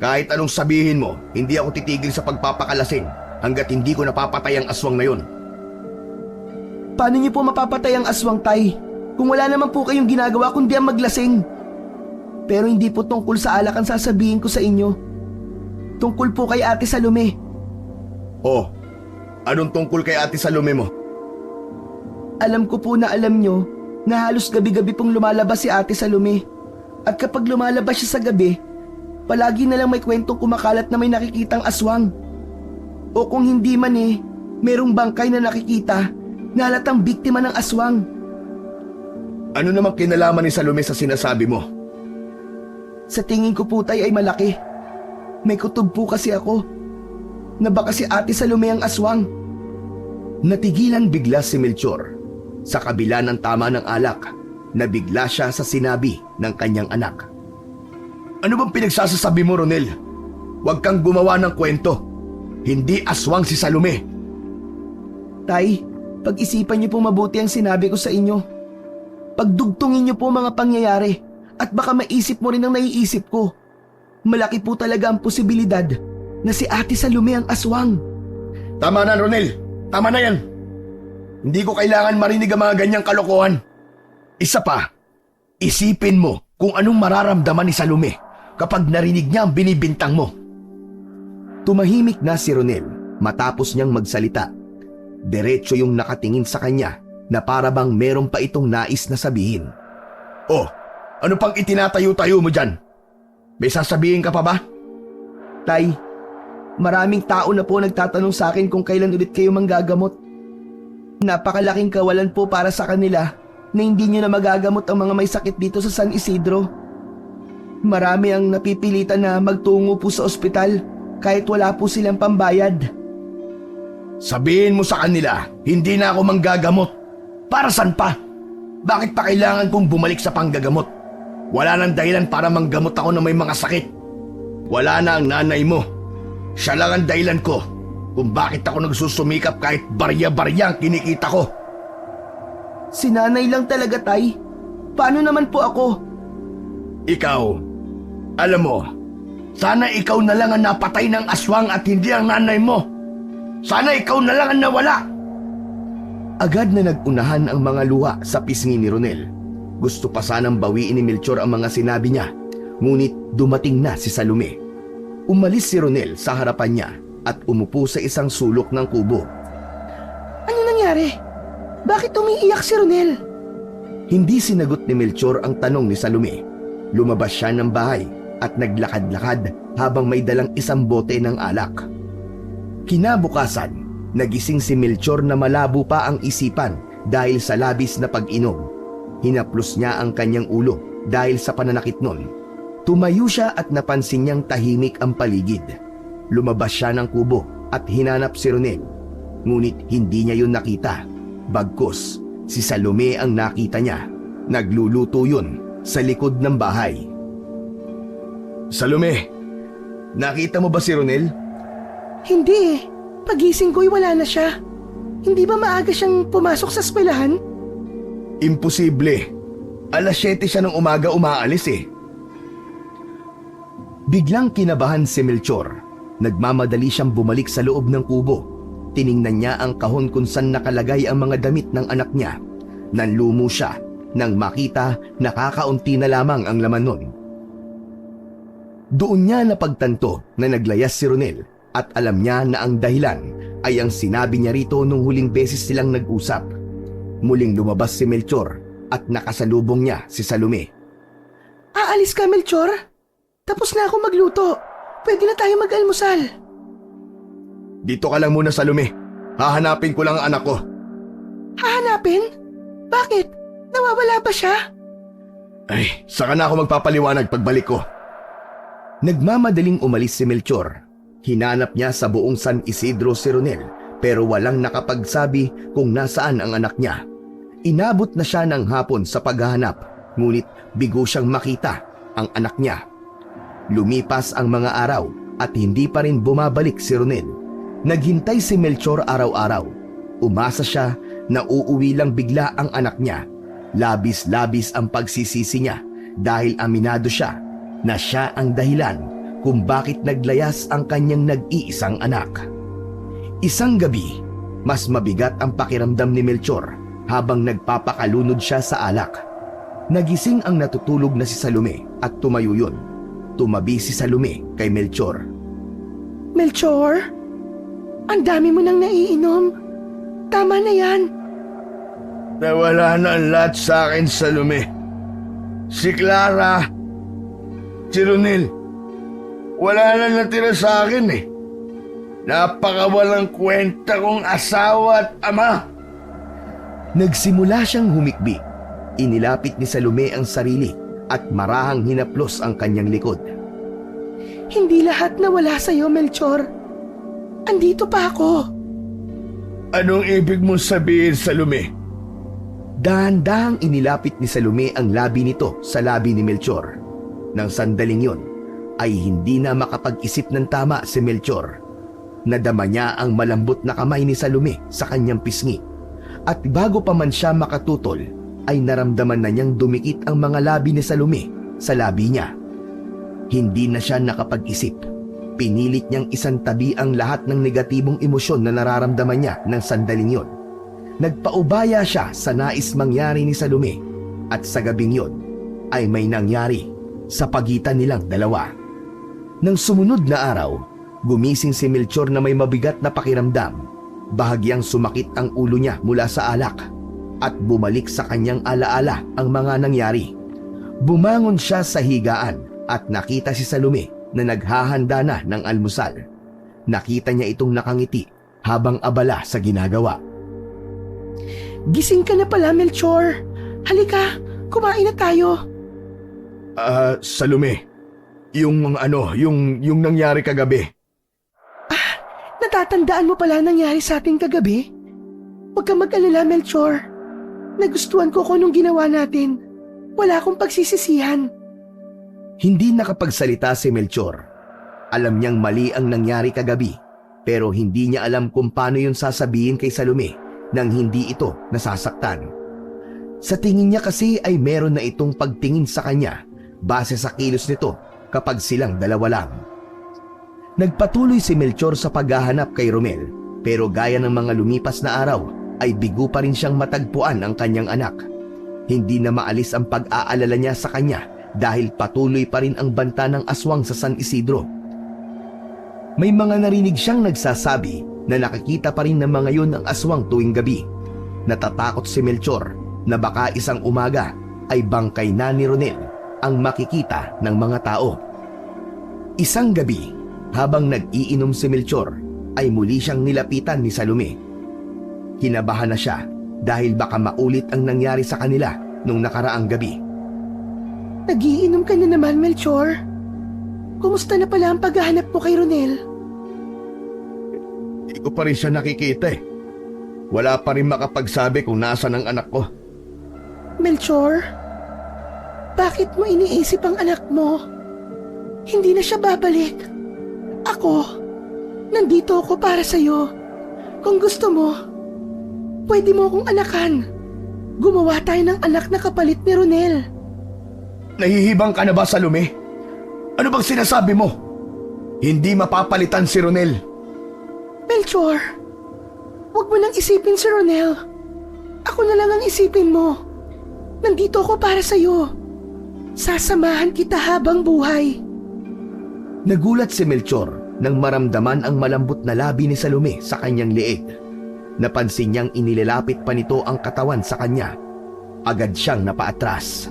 Kahit anong sabihin mo, hindi ako titigil sa pagpapakalasing hanggat hindi ko napapatay ang aswang na yun. Paano niyo po mapapatay ang aswang, Tay? Kung wala naman po kayong ginagawa kundi ang maglasing. Pero hindi po tungkol sa alak ang sasabihin ko sa inyo. Tungkol po kay Ate Salome. Oh, anong tungkol kay Ate Salome mo? Alam ko po na alam nyo na halos gabi-gabi pong lumalabas si Ate Salome. At kapag lumalabas siya sa gabi, palagi na lang may kwentong kumakalat na may nakikitang aswang. O kung hindi man merong bangkay na nakikita na halatang biktima ng aswang. Ano namang kinalaman ni Salome sa sinasabi mo? Sa tingin ko po, Tay, ay malaki. May kutob po kasi ako na baka si Ate Salome ang aswang. Natigilan bigla si Melchor. Sa kabila ng tama ng alak, nabigla siya sa sinabi ng kanyang anak. Ano bang pinagsasasabi mo, Ronel? Huwag kang gumawa ng kwento. Hindi aswang si Salome. Tay, pag-isipan niyo po mabuti ang sinabi ko sa inyo. Pagdugtungin niyo po mga pangyayari at baka maisip mo rin ang naiisip ko. Malaki po talaga ang posibilidad na si Ate Salome ang aswang. Tama na, Ronel. Tama na yan. Hindi ko kailangan marinig ang mga ganyang kalokohan. Isa pa, isipin mo kung anong mararamdaman ni Salome kapag narinig niya ang binibintang mo. Tumahimik na si Ronel matapos niyang magsalita. Diretso yung nakatingin sa kanya na para bang meron pa itong nais na sabihin. Oh, ano pang itinatayo-tayo mo dyan? May sasabihin ka pa ba? Tay, maraming tao na po nagtatanong sa akin kung kailan ulit kayo manggagamot. Napakalaking kawalan po para sa kanila na hindi nyo na magagamot ang mga may sakit dito sa San Isidro. Marami ang napipilitan na magtungo po sa ospital kahit wala po silang pambayad. Sabihin mo sa kanila, hindi na ako manggagamot. Para saan pa? Bakit pa kailangan kong bumalik sa panggagamot? Wala nang dahilan para manggamot ako na may mga sakit. Wala na ang nanay mo. Siya lang ang dahilan ko kung bakit ako nagsusumikap kahit barya-barya ang kinikita ko. Si nanay lang talaga, Tay. Paano naman po ako? Ikaw, alam mo, sana ikaw na lang ang napatay ng aswang at hindi ang nanay mo. Sana ikaw na lang ang nawala. Agad na nagunahan ang mga luha sa pisngi ni Ronel. Gusto pa sanang bawiin ni Melchor ang mga sinabi niya, ngunit dumating na si Salome. Umalis si Ronel sa harapan niya at umupo sa isang sulok ng kubo. Ano nangyari? Bakit umiiyak si Ronel? Hindi sinagot ni Melchor ang tanong ni Salome. Lumabas siya ng bahay at naglakad-lakad habang may dalang isang bote ng alak. Kinabukasan, nagising si Melchor na malabo pa ang isipan dahil sa labis na pag-inom. Hinaplos niya ang kanyang ulo dahil sa pananakit nun. Tumayo siya at napansin niyang tahimik ang paligid. Lumabas siya ng kubo at hinanap si Ronel. Ngunit hindi niya yun nakita. Bagkus, si Salome ang nakita niya. Nagluluto yun sa likod ng bahay. Salome, nakita mo ba si Ronel? Hindi eh. Pagising ko'y wala na siya. Hindi ba maaga siyang pumasok sa eskwelahan? Imposible. Alas 7 siya ng umaga umaalis eh. Biglang kinabahan si Melchor. Nagmamadali siyang bumalik sa loob ng kubo. Tiningnan niya ang kahon kung saan nakalagay ang mga damit ng anak niya. Nanlumo siya nang makita na kakaunti na lamang ang laman nun. Doon niya napagtanto na naglayas si Ronel at alam niya na ang dahilan ay ang sinabi niya rito nung huling beses silang nag-usap. Muling lumabas si Melchor at nakasalubong niya si Salome. Aalis ka, Melchor? Tapos na ako magluto. Pwede na tayo mag-almusal. Dito ka lang muna, Salome. Hahanapin ko lang ang anak ko. Hahanapin? Bakit? Nawawala ba siya? Ay, saka na ako magpapaliwanag pagbalik ko. Nagmamadaling umalis si Melchor. Hinanap niya sa buong San Isidro si Ronel pero walang nakapagsabi kung nasaan ang anak niya. Inabot na siya ng hapon sa paghahanap ngunit bigo siyang makita ang anak niya. Lumipas ang mga araw at hindi pa rin bumabalik si Ronel. Naghintay si Melchor araw-araw. Umasa siya na uuwi lang bigla ang anak niya. Labis-labis ang pagsisisi niya dahil aminado siya na siya ang dahilan kung bakit naglayas ang kanyang nag-iisang anak. Isang gabi, mas mabigat ang pakiramdam ni Melchor habang nagpapakalunod siya sa alak. Nagising ang natutulog na si Salome at tumayo yun. Tumabi si Salome kay Melchor. Melchor? Ang dami mo nang naiinom. Tama na yan. Nawala na ang lahat sa akin, Salome. Si Clara, si Ronel, wala na natira sa akin eh. Napakawalang kwenta kong asawa at ama. Nagsimula siyang humikbi. Inilapit ni Salome ang sarili at marahang hinaplos ang kanyang likod. Hindi lahat nawala sa'yo, Melchor. Andito pa ako. Anong ibig mong sabihin, Salome? Dahan-dahang inilapit ni Salome ang labi nito sa labi ni Melchor. Nang sandaling yon, ay hindi na makapag-isip ng tama si Melchor. Nadama niya ang malambot na kamay ni Salome sa kanyang pisngi. At bago pa man siya makatutol, ay naramdaman na niyang dumikit ang mga labi ni Salome sa labi niya. Hindi na siya nakapag-isip. Pinilit niyang isantabi ang lahat ng negatibong emosyon na nararamdaman niya ng sandaling yon. Nagpaubaya siya sa nais mangyari ni Salome at sa gabing yon ay may nangyari sa pagitan nilang dalawa. Nang sumunod na araw, gumising si Melchor na may mabigat na pakiramdam. Bahagyang sumakit ang ulo niya mula sa alak at bumalik sa kanyang alaala ang mga nangyari. Bumangon siya sa higaan at nakita si Salome na naghahanda na ng almusal. Nakita niya itong nakangiti habang abala sa ginagawa. Gising ka na pala, Melchor. Halika, kumain na tayo. Salome, yung nangyari kagabi. Natatandaan mo pala nangyari sa ating kagabi? Huwag kang mag-alala, Melchor. Nagustuhan ko kung anong ginawa natin. Wala akong pagsisisihan. Hindi nakapagsalita si Melchor. Alam niyang mali ang nangyari kagabi, pero hindi niya alam kung paano yun sasabihin kay Salome nang hindi ito nasasaktan. Sa tingin niya kasi ay meron na itong pagtingin sa kanya base sa kilos nito kapag silang dalawa lang. Nagpatuloy si Melchor sa paghahanap kay Romel, pero gaya ng mga lumipas na araw ay bigo pa rin siyang matagpuan ang kanyang anak. Hindi na maalis ang pag-aalala niya sa kanya dahil patuloy pa rin ang banta ng aswang sa San Isidro. May mga narinig siyang nagsasabi na nakikita pa rin ng mga yun ang aswang tuwing gabi. Natatakot si Melchor na baka isang umaga ay bangkay na ni Ronel ang makikita ng mga tao. Isang gabi, habang nag-iinom si Melchor, ay muli siyang nilapitan ni Salome. Kinabahan na siya dahil baka maulit ang nangyari sa kanila nung nakaraang gabi. Nagiinom ka na naman, Melchor. Kumusta na pala ang paghahanap mo kay Ronel? Hindi ko pa rin siya nakikita eh. Wala pa rin makapagsabi kung nasaan ang anak ko. Melchor, bakit mo iniisip ang anak mo? Hindi na siya babalik. Ako, nandito ako para sa'yo. Kung gusto mo, pwede mo akong anakan. Gumawa tayo ng anak na kapalit ni Ronel. Nahihibang ka na ba, Salome? Ano bang sinasabi mo? Hindi mapapalitan si Ronel. Melchor, huwag mo nang isipin si Ronel. Ako na lang ang isipin mo. Nandito ako para sa'yo. Sasamahan kita habang buhay. Nagulat si Melchor nang maramdaman ang malambot na labi ni Salome sa kanyang liig. Napansin niyang inilalapit pa nito ang katawan sa kanya. Agad siyang napaatras.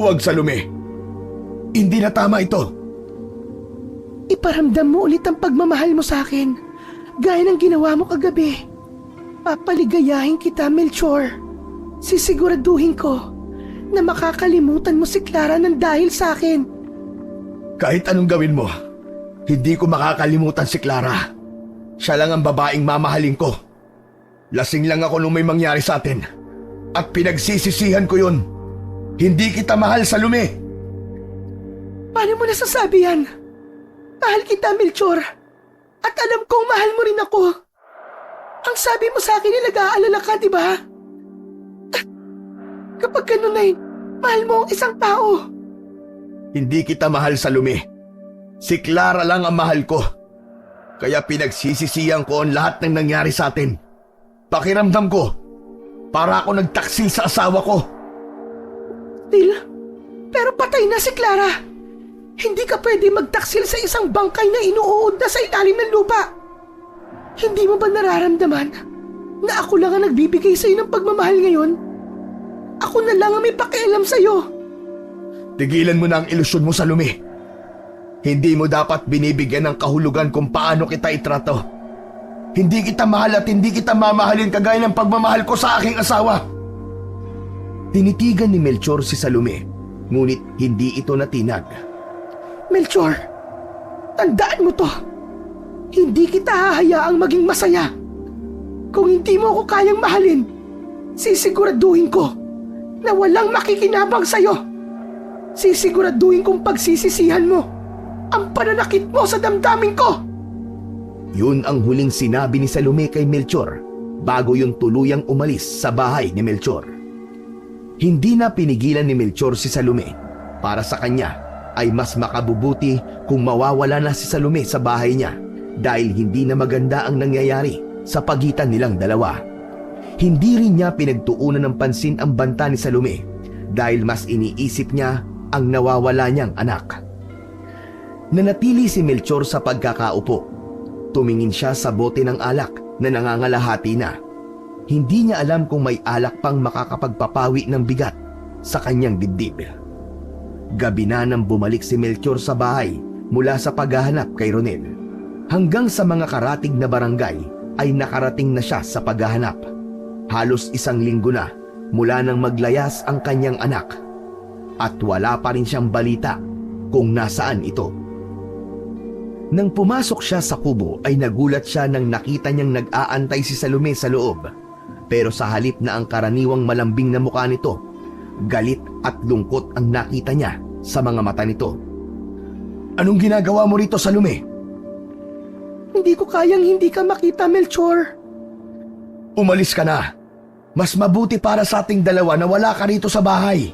Huwag, Salome. Hindi na tama ito. Iparamdam mo ulit ang pagmamahal mo sa akin, gaya ng ginawa mo kagabi. Papaligayahin kita, Melchor. Sisiguraduhin ko na makakalimutan mo si Clara ng dahil sa akin. Kahit anong gawin mo, hindi ko makakalimutan si Clara. Siya lang ang babaeng mamahalin ko. Lasing lang ako nung may mangyari sa atin. At pinagsisisihan ko yun. Hindi kita mahal, Salome. Paano mo nasasabi yan? Mahal kita, Melchor. At alam kong mahal mo rin ako. Ang sabi mo sa akin ay nag-aalala ka, di ba? Kapag ganun ay, mahal mo ang isang tao. Hindi kita mahal, Salome. Si Clara lang ang mahal ko. Kaya pinagsisisihan ko ang lahat ng nangyari sa atin. Pakiramdam ko, para ako nagtaksil sa asawa ko. Pero patay na si Clara. Hindi ka pwede magtaksil sa isang bangkay na inuuod na sa ilalim ng lupa. Hindi mo ba nararamdaman na ako lang ang nagbibigay sa'yo ng pagmamahal ngayon? Ako na lang ang may pakialam sa'yo. Tigilan mo na ang ilusyon mo, Salome. Hindi mo dapat binibigyan ng kahulugan kung paano kita itrato. Hindi kita mahal at hindi kita mamahalin kagaya ng pagmamahal ko sa aking asawa. Tinitigan ni Melchor si Salome, ngunit hindi ito natinag. Melchor, tandaan mo to. Hindi kita hahayaang maging masaya. Kung hindi mo ako kayang mahalin, sisiguraduhin ko na walang makikinabang sa'yo. Sisiguraduhin kong pagsisisihan mo ang pananakit mo sa damdamin ko. Yun ang huling sinabi ni Salome kay Melchor bago yung tuluyang umalis sa bahay ni Melchor. Hindi na pinigilan ni Melchor si Salome. Para sa kanya ay mas makabubuti kung mawawala na si Salome sa bahay niya dahil hindi na maganda ang nangyayari sa pagitan nilang dalawa. Hindi rin niya pinagtuunan ng pansin ang banta ni Salome dahil mas iniisip niya ang nawawala niyang anak. Nanatili si Melchor sa pagkakaupo. Tumingin siya sa bote ng alak na nangangalahati na. Hindi niya alam kung may alak pang makakapagpapawi ng bigat sa kanyang dibdib. Gabi na nang bumalik si Melchor sa bahay mula sa paghahanap kay Ronel. Hanggang sa mga karatig na barangay ay nakarating na siya sa paghahanap. Halos 1 linggo na mula nang maglayas ang kanyang anak. At wala pa rin siyang balita kung nasaan ito. Nang pumasok siya sa kubo ay nagulat siya nang nakita niyang nag-aantay si Salome sa loob. Pero sa halip na ang karaniwang malambing na mukha nito, galit at lungkot ang nakita niya sa mga mata nito. Anong ginagawa mo rito, Salome? Hindi ko kayang hindi ka makita, Melchor. Umalis ka na. Mas mabuti para sa ating dalawa na wala ka rito sa bahay.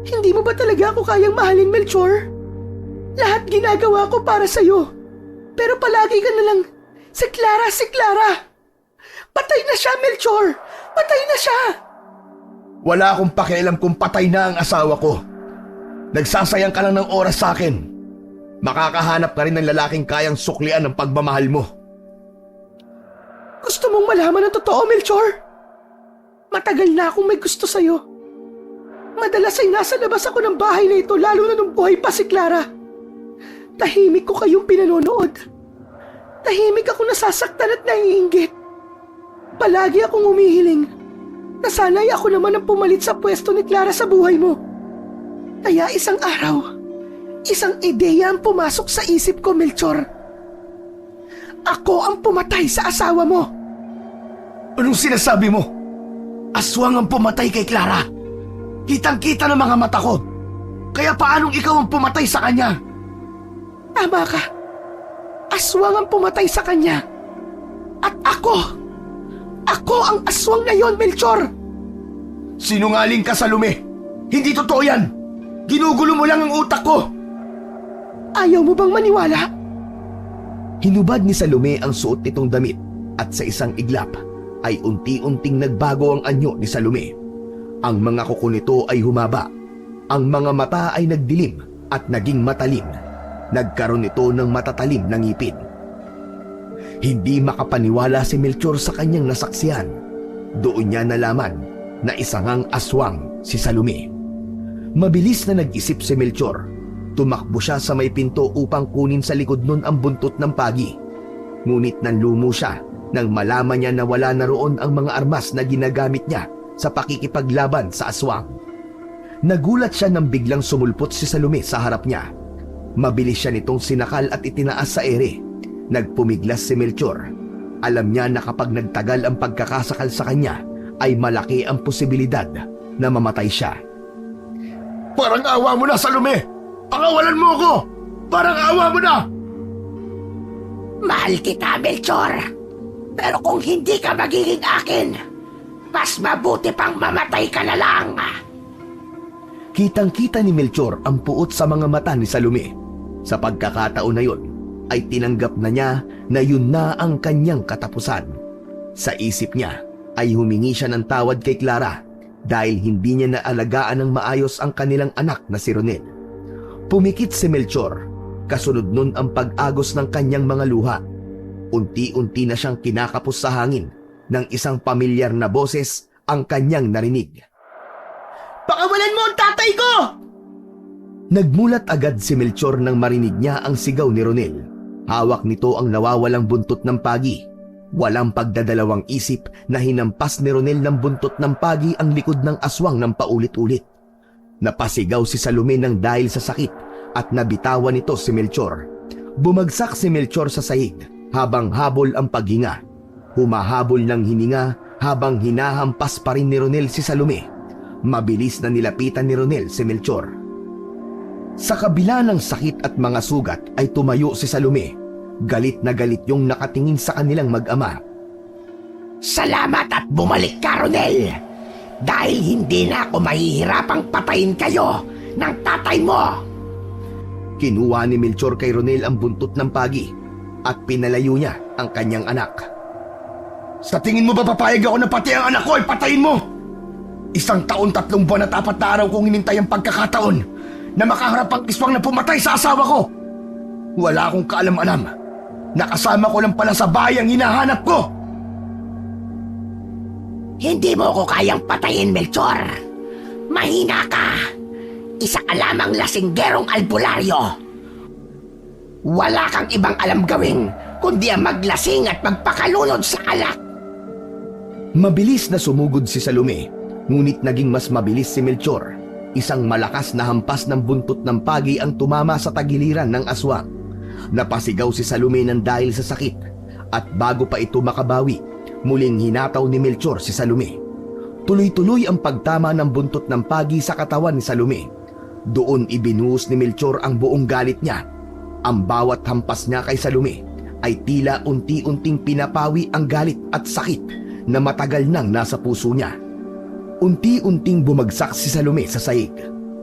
Hindi mo ba talaga ako kayang mahalin, Melchor? Lahat ginagawa ko para sa'yo. Pero palagi ka na lang, si Clara, si Clara. Patay na siya, Melchor. Patay na siya. Wala akong pakialam kung patay na ang asawa ko. Nagsasayang ka lang ng oras sa akin. Makakahanap ka rin ng lalaking kayang suklian ng pagmamahal mo. Gusto mong malaman ang totoo, Melchor? Matagal na akong may gusto sa'yo. Madalas ay nasa labas ako ng bahay na ito lalo na nung buhay pa si Clara. Tahimik ko kayong pinanonood. Tahimik ako nasasaktan at naiinggit. Palagi akong umihiling na sana'y ako naman ang pumalit sa pwesto ni Clara sa buhay mo. Kaya isang araw, isang ideya ang pumasok sa isip ko, Melchor. Ako ang pumatay sa asawa mo. Anong sinasabi mo? Aswang ang pumatay kay Clara. Kitang-kita ng mga mata ko. Kaya paanong ikaw ang pumatay sa kanya? Tama ka. Aswang ang pumatay sa kanya. At ako ang aswang na yon, Melchor. Sinungaling ka, Salome. Hindi totoo yan. Ginugulo mo lang ang utak ko. Ayaw mo bang maniwala? Hinubad ni Salome ang suot nitong damit at sa isang iglap ay unti-unting nagbago ang anyo ni Salome. Ang mga kuko nito ay humaba. Ang mga mata ay nagdilim at naging matalim. Nagkaroon ito ng matatalim na ngipin. Hindi makapaniwala si Melchor sa kanyang nasaksihan. Doon niya nalaman na isa ngang aswang si Salome. Mabilis na nag-isip si Melchor. Tumakbo siya sa may pinto upang kunin sa likod nun ang buntot ng pagi. Ngunit nanlumo siya nang malaman niya na wala na roon ang mga armas na ginagamit niya sa pakikipaglaban sa aswang. Nagulat siya nang biglang sumulpot si Salome sa harap niya. Mabilis siya nitong sinakal at itinaas sa ere. Nagpumiglas si Melchor. Alam niya na kapag nagtagal ang pagkakasakal sa kanya, ay malaki ang posibilidad na mamatay siya. Parang awa mo na, Salome! Pakawalan mo ako! Parang awa mo na! Mahal kita, Melchor. Pero kung hindi ka magiging akin, mas mabuti pang mamatay ka na lang. Kitang-kita ni Melchor ang puot sa mga mata ni Salome. Sa pagkakataon na yun, ay tinanggap na niya na yun na ang kanyang katapusan. Sa isip niya ay humingi siya ng tawad kay Clara dahil hindi niya naalagaan ng maayos ang kanilang anak na si Ronel. Pumikit si Melchor, kasunod nun ang pag-agos ng kanyang mga luha. Unti-unti na siyang kinakapos sa hangin ng isang pamilyar na boses ang kanyang narinig. Pakawalan mo ang tatay ko! Nagmulat agad si Melchor nang marinig niya ang sigaw ni Ronel. Hawak nito ang nawawalang buntot ng pagi. Walang pagdadalawang isip na hinampas ni Ronel ng buntot ng pagi ang likod ng aswang ng paulit-ulit. Napasigaw si Salome ng dahil sa sakit at nabitawan nito si Melchor. Bumagsak si Melchor sa sahig habang habol ang paghinga. Humahabol ng hininga habang hinahampas pa rin ni Ronel si Salome. Mabilis na nilapitan ni Ronel si Melchor. Sa kabila ng sakit at mga sugat ay tumayo si Salome. Galit na galit yung nakatingin sa kanilang mag-ama. Salamat at bumalik ka, Ronel. Dahil hindi na ako mahihirapang patayin kayo ng tatay mo. Kinuha ni Melchor kay Ronel ang buntot ng pagi at pinalayo niya ang kanyang anak. Sa tingin mo ba papayag ako na pati ang anak ko ay patayin mo? 1 taon 3 buwan at 4 na araw kong hinintay ang pagkakataon na makaharap ang iswang na pumatay sa asawa ko. Wala akong kaalam-alam. Nakasama ko lang pala sa bahay ang hinahanap ko. Hindi mo ko kayang patayin, Melchor. Mahina ka. Isa ka lamang lasinggerong albularyo. Wala kang ibang alam gawin kundi ang maglasing at magpakalunod sa alak. Mabilis na sumugod si Salome, ngunit naging mas mabilis si Melchor. Isang malakas na hampas ng buntot ng pagi ang tumama sa tagiliran ng aswang. Napasigaw si Salome ng dahil sa sakit at bago pa ito makabawi, Muling hinataw ni Melchor si Salome. Tuloy-tuloy ang pagtama ng buntot ng pagi sa katawan ni Salome. Doon ibinuhos ni Melchor ang buong galit niya. Ang bawat hampas niya kay Salome ay tila unti-unting pinapawi ang galit at sakit na matagal nang nasa puso niya. Unti-unting bumagsak si Salome sa sahig.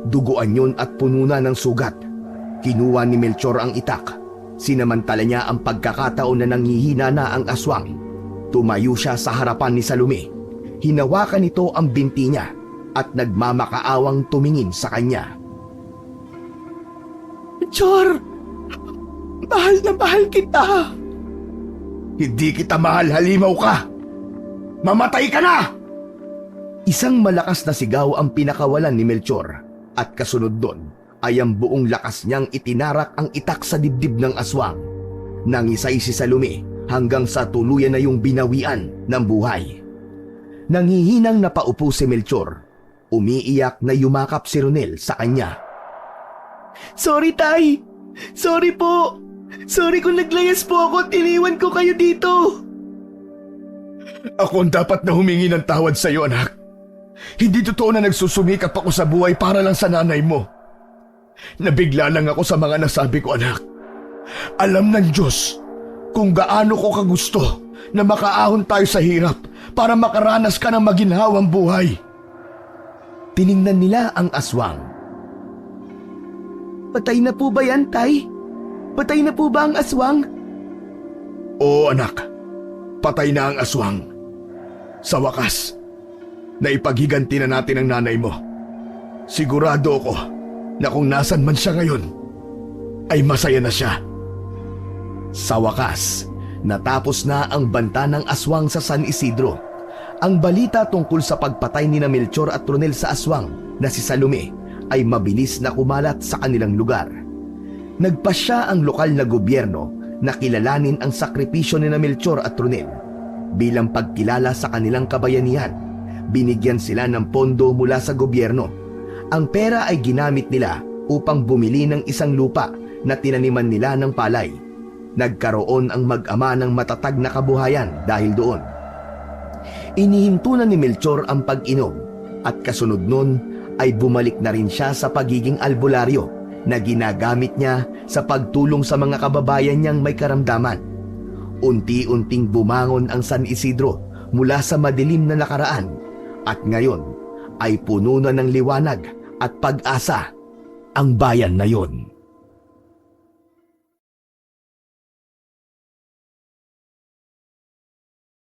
Duguan yun at puno na ng sugat. Kinuha ni Melchor ang itak. Sinamantala niya ang pagkakataon na nanghihina na ang aswang. Tumayo siya sa harapan ni Salome. Hinawakan nito ang binti niya at nagmamakaawang tumingin sa kanya. Melchor, mahal na mahal kita. Hindi kita mahal, halimaw ka! Mamatay ka na! Isang malakas na sigaw ang pinakawalan ni Melchor at kasunod doon ay ang buong lakas niyang itinarak ang itak sa dibdib ng aswang. Nangisay si Salome hanggang sa tuluyan na yung binawian ng buhay. Nanghihinang napaupo si Melchor. Umiiyak na yumakap si Ronel sa kanya. Sorry, Tay. Sorry po. Sorry kung naglayas po ako at iniwan ko kayo dito. Ako ang dapat na humingi ng tawad sa iyo, anak. Hindi totoo na nagsusumikap ako sa buhay para lang sa nanay mo. Nabigla lang ako sa mga nasabi ko, anak. Alam ng Diyos kung gaano ko kagusto na makaahon tayo sa hirap para makaranas ka ng maginhawang buhay. Tiningnan nila ang aswang. Patay na po ba yan, Tay? Patay na po ba ang aswang? Oo, anak. Patay na ang aswang. Sa wakas, naipaghiganti na natin ang nanay mo. Sigurado ako na kung nasan man siya ngayon, ay masaya na siya. Sa wakas, natapos na ang banta ng aswang sa San Isidro. Ang balita tungkol sa pagpatay ni Melchor at Ronel sa aswang na si Salome ay mabilis na kumalat sa kanilang lugar. Nagpasya ang lokal na gobyerno na kilalanin ang sakripisyo ni Melchor at Ronel. Bilang pagkilala sa kanilang kabayanihan, binigyan sila ng pondo mula sa gobyerno. Ang pera ay ginamit nila upang bumili ng isang lupa na tinaniman nila ng palay. Nagkaroon ang mag-ama ng matatag na kabuhayan dahil doon. Inihinto na ni Melchor ang pag-inom at kasunod nun ay bumalik na rin siya sa pagiging albularyo na ginagamit niya sa pagtulong sa mga kababayan niyang may karamdaman. Unti-unting bumangon ang San Isidro mula sa madilim na nakaraan at ngayon ay puno na ng liwanag at pag-asa ang bayan na yon.